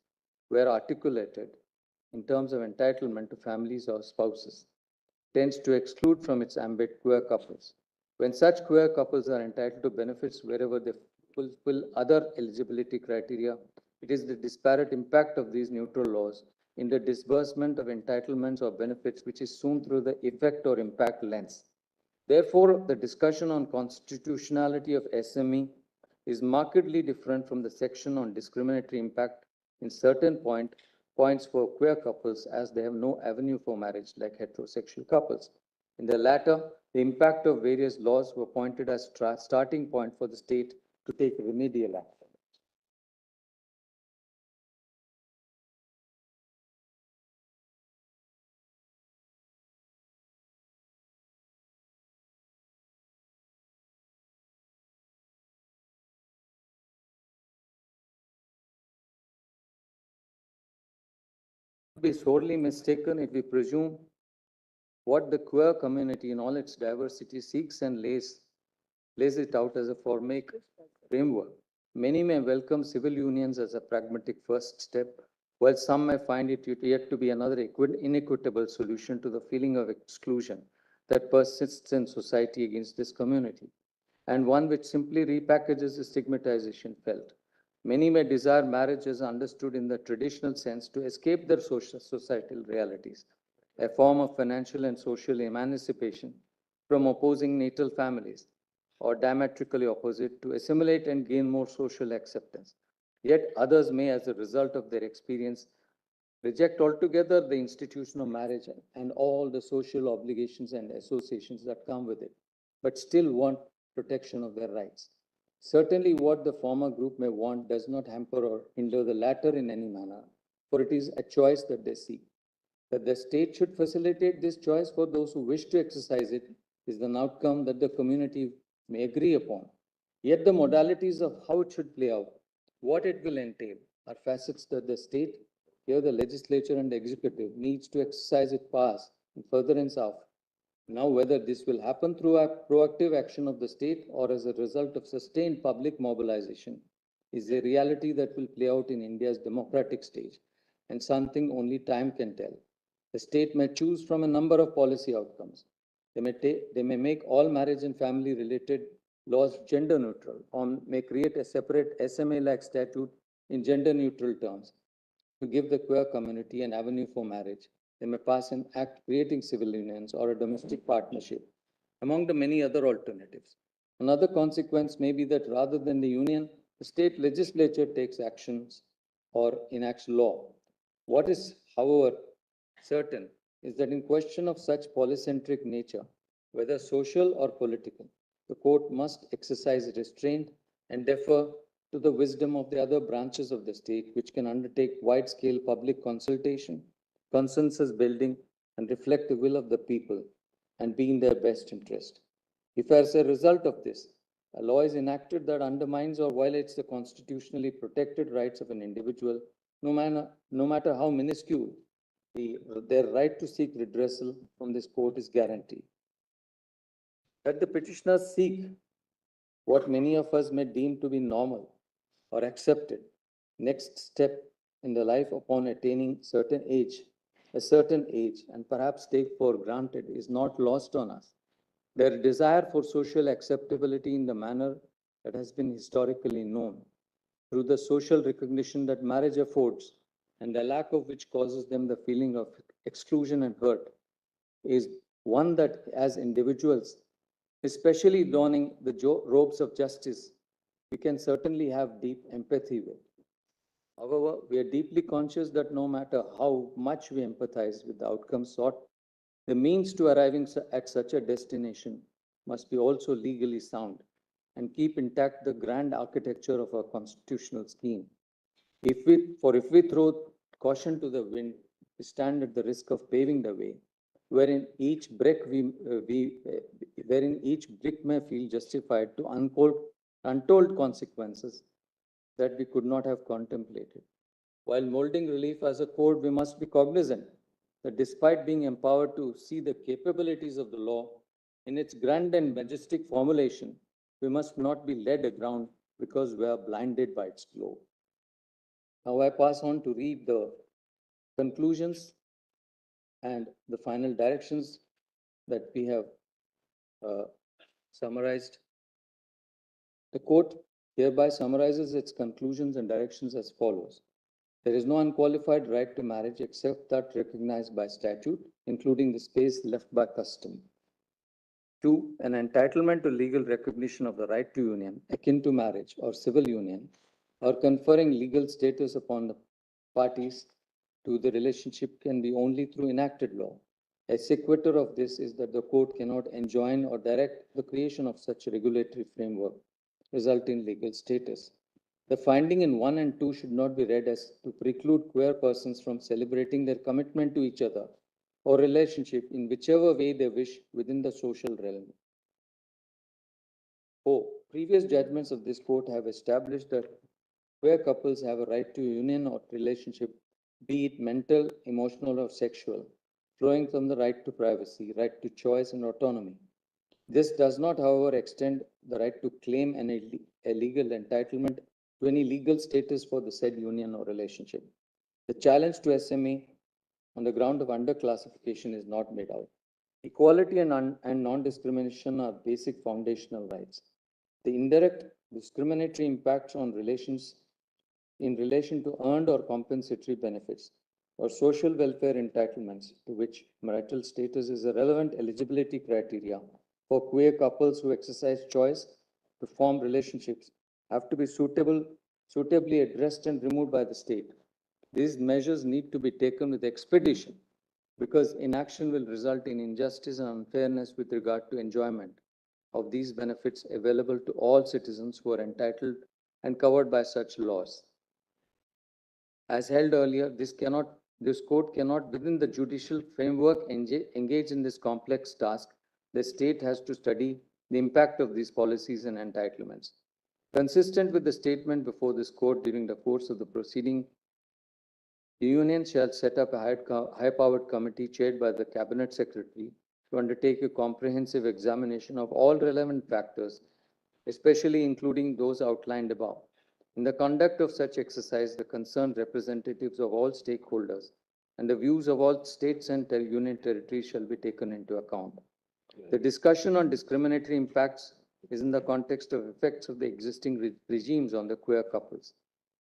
were articulated in terms of entitlement to families or spouses, tends to exclude from its ambit queer couples. When such queer couples are entitled to benefits wherever they fulfill other eligibility criteria, it is the disparate impact of these neutral laws in the disbursement of entitlements or benefits which is seen through the effect or impact lens. Therefore, the discussion on constitutionality of SME is markedly different from the section on discriminatory impact in certain points for queer couples, as they have no avenue for marriage like heterosexual couples. In the latter, the impact of various laws were pointed as starting point for the state to take remedial action. Be sorely mistaken if we presume what the queer community in all its diversity seeks and lays it out as a formaic framework. Many may welcome civil unions as a pragmatic first step, while some may find it yet to be another inequitable solution to the feeling of exclusion that persists in society against this community, and one which simply repackages the stigmatization felt. Many may desire marriage as understood in the traditional sense to escape their societal realities, a form of financial and social emancipation from opposing natal families, or diametrically opposite, to assimilate and gain more social acceptance. Yet others may, as a result of their experience, reject altogether the institution of marriage and all the social obligations and associations that come with it, but still want protection of their rights. Certainly, what the former group may want does not hamper or hinder the latter in any manner, for it is a choice that they seek. That the state should facilitate this choice for those who wish to exercise it is an outcome that the community may agree upon. Yet the modalities of how it should play out, what it will entail, are facets that the state, here the legislature and the executive, needs to exercise its powers in furtherance of. Now, whether this will happen through a proactive action of the state or as a result of sustained public mobilization is a reality that will play out in India's democratic stage, and something only time can tell. The state may choose from a number of policy outcomes. They may make all marriage and family related laws gender neutral, or may create a separate SMA-like statute in gender neutral terms to give the queer community an avenue for marriage. They may pass an act creating civil unions or a domestic partnership, among the many other alternatives. Another consequence may be that rather than the union, the state legislature takes actions or enacts law. What is, however, certain is that in question of such polycentric nature, whether social or political, the court must exercise restraint and defer to the wisdom of the other branches of the state, which can undertake wide-scale public consultation, consensus building, and reflect the will of the people and be in their best interest. If as a result of this, a law is enacted that undermines or violates the constitutionally protected rights of an individual, no matter how minuscule, their right to seek redressal from this court is guaranteed. That the petitioners seek what many of us may deem to be normal or accepted next step in the life upon attaining certain age a certain age and perhaps take for granted is not lost on us. Their desire for social acceptability in the manner that has been historically known, through the social recognition that marriage affords, and the lack of which causes them the feeling of exclusion and hurt, is one that, as individuals, especially donning the robes of justice, we can certainly have deep empathy with. However, we are deeply conscious that no matter how much we empathize with the outcomes sought, the means to arriving at such a destination must be also legally sound and keep intact the grand architecture of our constitutional scheme. If we throw caution to the wind, we stand at the risk of paving the way, wherein each brick may feel justified to untold consequences that we could not have contemplated. While molding relief as a code, we must be cognizant that despite being empowered to see the capabilities of the law in its grand and majestic formulation, we must not be led aground because we are blinded by its glow. Now I pass on to read the conclusions and the final directions that we have summarized. The court hereby summarizes its conclusions and directions as follows. There is no unqualified right to marriage except that recognized by statute, including the space left by custom. 2. An entitlement to legal recognition of the right to union, akin to marriage or civil union, or conferring legal status upon the parties to the relationship can be only through enacted law. A sequitur of this is that the court cannot enjoin or direct the creation of such a regulatory framework, resulting in legal status. The finding in 1 and 2 should not be read as to preclude queer persons from celebrating their commitment to each other or relationship in whichever way they wish within the social realm. 4. Previous judgments of this court have established that queer couples have a right to union or relationship, be it mental, emotional, or sexual, flowing from the right to privacy, right to choice, and autonomy. This does not, however, extend the right to claim a legal entitlement to any legal status for the said union or relationship. The challenge to SMA on the ground of underclassification is not made out. Equality and non-discrimination are basic foundational rights. The indirect discriminatory impacts on relations in relation to earned or compensatory benefits or social welfare entitlements to which marital status is a relevant eligibility criteria for queer couples who exercise choice to form relationships have to be suitably addressed and removed by the state. These measures need to be taken with expedition because inaction will result in injustice and unfairness with regard to enjoyment of these benefits available to all citizens who are entitled and covered by such laws. As held earlier, this court cannot, within the judicial framework, engage in this complex task. The state has to study the impact of these policies and entitlements. Consistent with the statement before this court during the course of the proceeding, the union shall set up a high-powered committee chaired by the Cabinet Secretary to undertake a comprehensive examination of all relevant factors, especially including those outlined above. In the conduct of such exercise, the concerned representatives of all stakeholders and the views of all states and union territories shall be taken into account. The discussion on discriminatory impacts is in the context of effects of the existing regimes on the queer couples.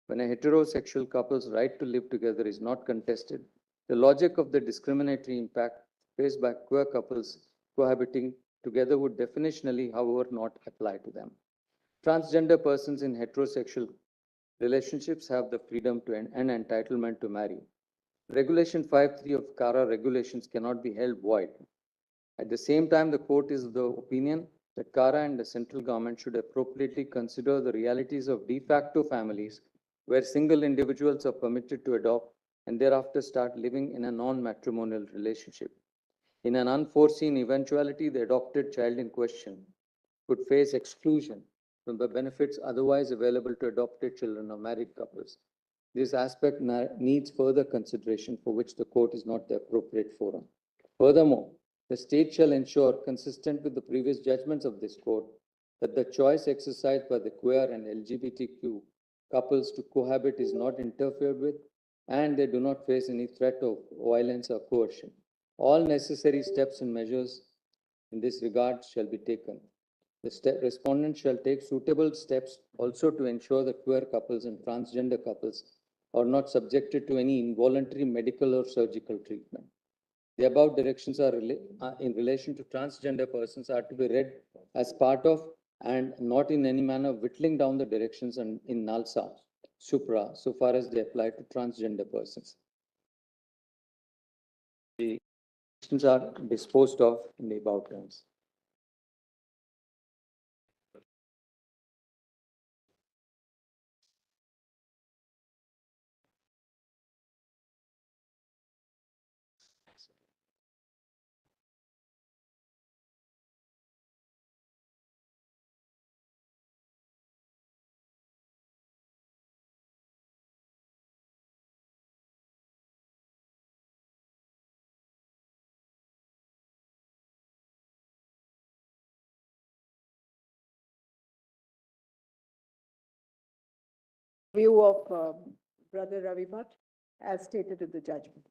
When a heterosexual couple's right to live together is not contested, the logic of the discriminatory impact faced by queer couples cohabiting together would definitionally, however, not apply to them. Transgender persons in heterosexual relationships have the freedom to and entitlement to marry. Regulation 5.3 of CARA regulations cannot be held void. At the same time, the court is of the opinion that CARA and the central government should appropriately consider the realities of de facto families where single individuals are permitted to adopt and thereafter start living in a non-matrimonial relationship. In an unforeseen eventuality, the adopted child in question could face exclusion from the benefits otherwise available to adopted children of married couples. This aspect needs further consideration, for which the court is not the appropriate forum. Furthermore, the state shall ensure, consistent with the previous judgments of this court, that the choice exercised by the queer and LGBTQ couples to cohabit is not interfered with and they do not face any threat of violence or coercion. All necessary steps and measures in this regard shall be taken. The respondent shall take suitable steps also to ensure that queer couples and transgender couples are not subjected to any involuntary medical or surgical treatment. The above directions are in relation to transgender persons are to be read as part of and not in any manner whittling down the directions in NALSA, supra, so far as they apply to transgender persons. The directions are disposed of in the above terms. View of Brother Ravi Bhatt as stated in the judgment.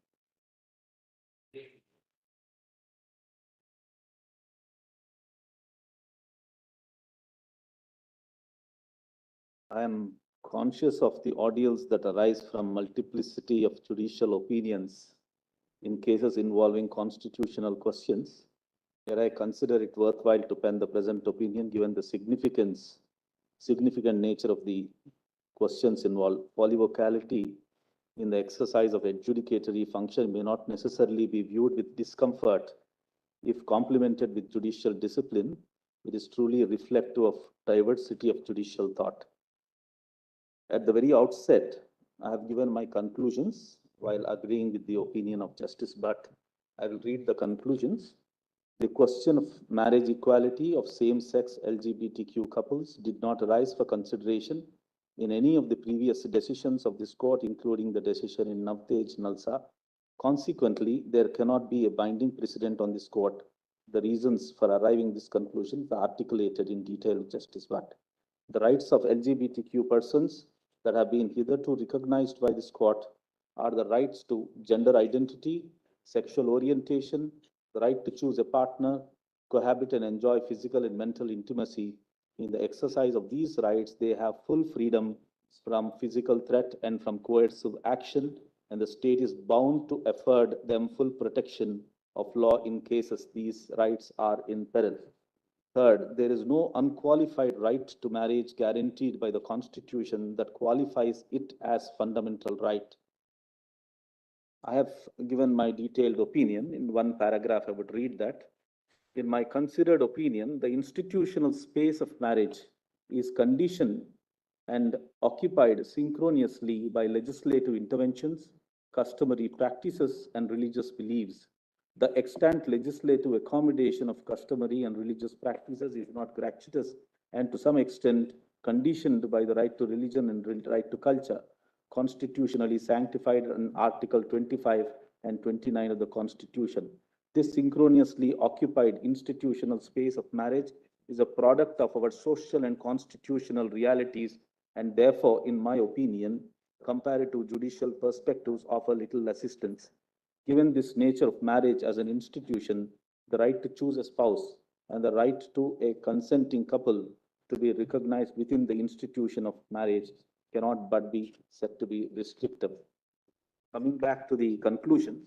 I am conscious of the ordeals that arise from multiplicity of judicial opinions in cases involving constitutional questions. Yet I consider it worthwhile to pen the present opinion given the significant nature of the questions involved. Polyvocality in the exercise of adjudicatory function may not necessarily be viewed with discomfort if complemented with judicial discipline. It is truly reflective of diversity of judicial thought. At the very outset, I have given my conclusions while agreeing with the opinion of Justice Bhatt. I will read the conclusions. The question of marriage equality of same-sex LGBTQ couples did not arise for consideration in any of the previous decisions of this court, including the decision in Navtej Nalsa. Consequently, there cannot be a binding precedent on this court. The reasons for arriving at this conclusion are articulated in detail with Justice Bhatt. The rights of LGBTQ persons that have been hitherto recognized by this court are the rights to gender identity, sexual orientation, the right to choose a partner, cohabit and enjoy physical and mental intimacy. In the exercise of these rights, they have full freedom from physical threat and from coercive action, and the state is bound to afford them full protection of law in cases these rights are in peril. Third, there is no unqualified right to marriage guaranteed by the Constitution that qualifies it as fundamental right. I have given my detailed opinion. In one paragraph, I would read that. In my considered opinion, the institutional space of marriage is conditioned and occupied synchronously by legislative interventions, customary practices, and religious beliefs. The extant legislative accommodation of customary and religious practices is not gratuitous and to some extent conditioned by the right to religion and right to culture, constitutionally sanctified in Article 25 and 29 of the Constitution. This synchronously occupied institutional space of marriage is a product of our social and constitutional realities, and therefore, in my opinion, comparative judicial perspectives offer little assistance. Given this nature of marriage as an institution, the right to choose a spouse and the right to a consenting couple to be recognized within the institution of marriage cannot but be said to be restrictive. Coming back to the conclusion,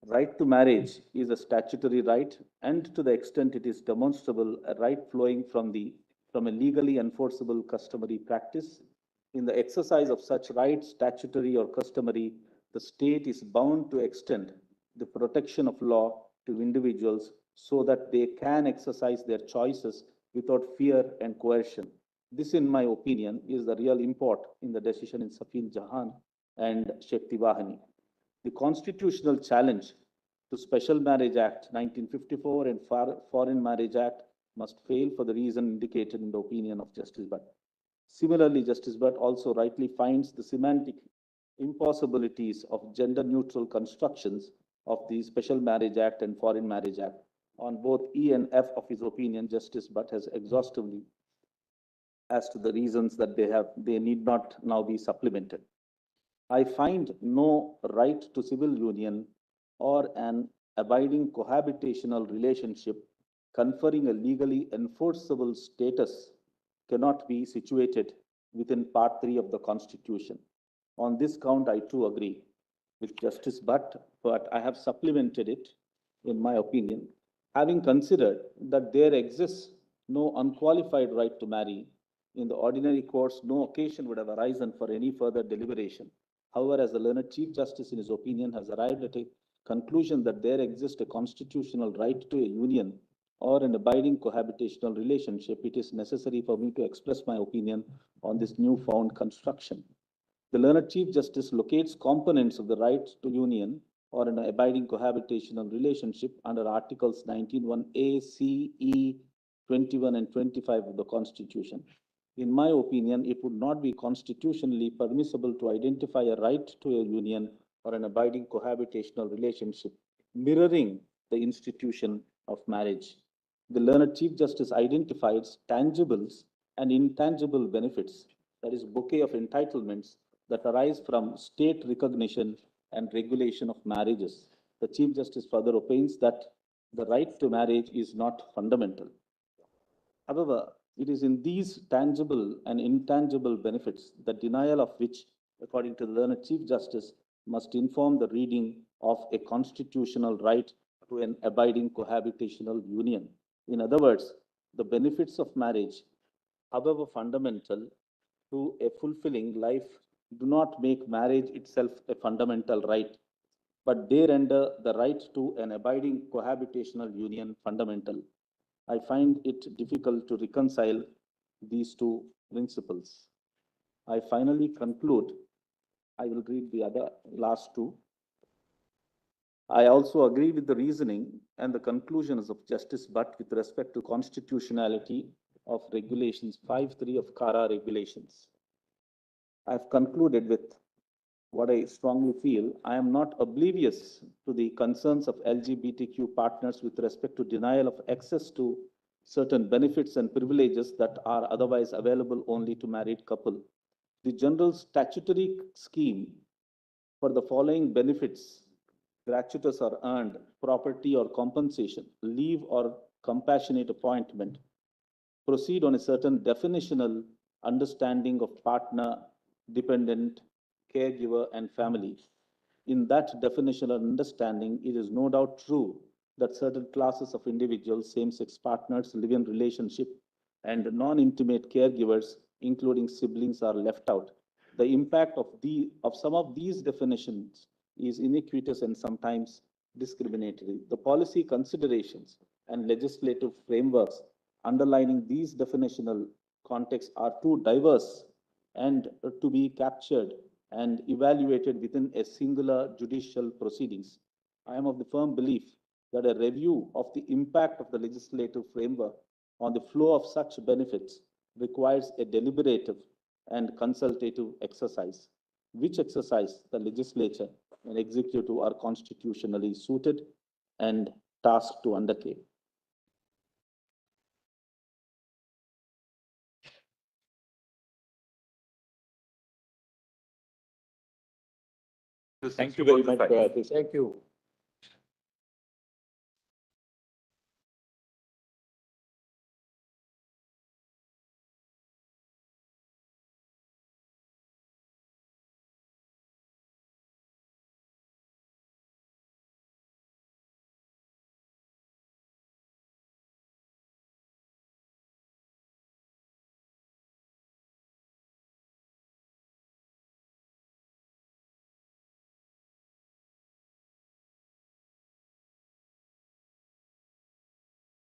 right to marriage is a statutory right, and to the extent it is demonstrable, a right flowing from a legally enforceable customary practice. In the exercise of such rights, statutory or customary, the state is bound to extend the protection of law to individuals so that they can exercise their choices without fear and coercion. This, in my opinion, is the real import in the decision in Safin Jahan and Shakti Vahani. The constitutional challenge to Special Marriage Act 1954 and Foreign Marriage Act must fail for the reason indicated in the opinion of Justice Bhatt. Similarly, Justice Bhatt also rightly finds the semantic impossibilities of gender-neutral constructions of the Special Marriage Act and Foreign Marriage Act. On both E and F of his opinion, Justice Bhatt has exhaustively as to the reasons that they need not now be supplemented. I find no right to civil union or an abiding cohabitational relationship conferring a legally enforceable status cannot be situated within Part 3 of the Constitution. On this count, I too agree with Justice Butt, but I have supplemented it, in my opinion, having considered that there exists no unqualified right to marry. In the ordinary course, no occasion would have arisen for any further deliberation. However, as the learned Chief Justice, in his opinion, has arrived at a conclusion that there exists a constitutional right to a union or an abiding cohabitational relationship, it is necessary for me to express my opinion on this newfound construction. The learned Chief Justice locates components of the right to union or an abiding cohabitational relationship under Articles 19(1)(a), C, E, 21 and 25 of the Constitution. In my opinion, it would not be constitutionally permissible to identify a right to a union or an abiding cohabitational relationship mirroring the institution of marriage. The learned Chief Justice identifies tangibles and intangible benefits, that is, bouquet of entitlements that arise from state recognition and regulation of marriages. The Chief Justice further opines that the right to marriage is not fundamental. However, it is in these tangible and intangible benefits, the denial of which, according to the learned Chief Justice, must inform the reading of a constitutional right to an abiding cohabitational union. In other words, the benefits of marriage, however fundamental to a fulfilling life, do not make marriage itself a fundamental right, but they render the right to an abiding cohabitational union fundamental. I find it difficult to reconcile these two principles. I finally conclude, I will read the other last two. I also agree with the reasoning and the conclusions of Justice Butt with respect to constitutionality of regulations 5(3) of CARA regulations. I've concluded with what I strongly feel. I am not oblivious to the concerns of LGBTQ partners with respect to denial of access to certain benefits and privileges that are otherwise available only to married couple. The general statutory scheme for the following benefits, gratuitous or earned, property or compensation, leave or compassionate appointment, proceed on a certain definitional understanding of partner, dependent, caregiver, and family. In that definitional understanding, it is no doubt true that certain classes of individuals, same-sex partners, live-in relationship, and non-intimate caregivers, including siblings, are left out. The impact of some of these definitions is iniquitous and sometimes discriminatory. The policy considerations and legislative frameworks underlining these definitional contexts are too diverse and to be captured and evaluated within a singular judicial proceedings. I am of the firm belief that a review of the impact of the legislative framework on the flow of such benefits requires a deliberative and consultative exercise, which exercise the legislature and executive are constitutionally suited and tasked to undertake. Thank you very much. Thank you.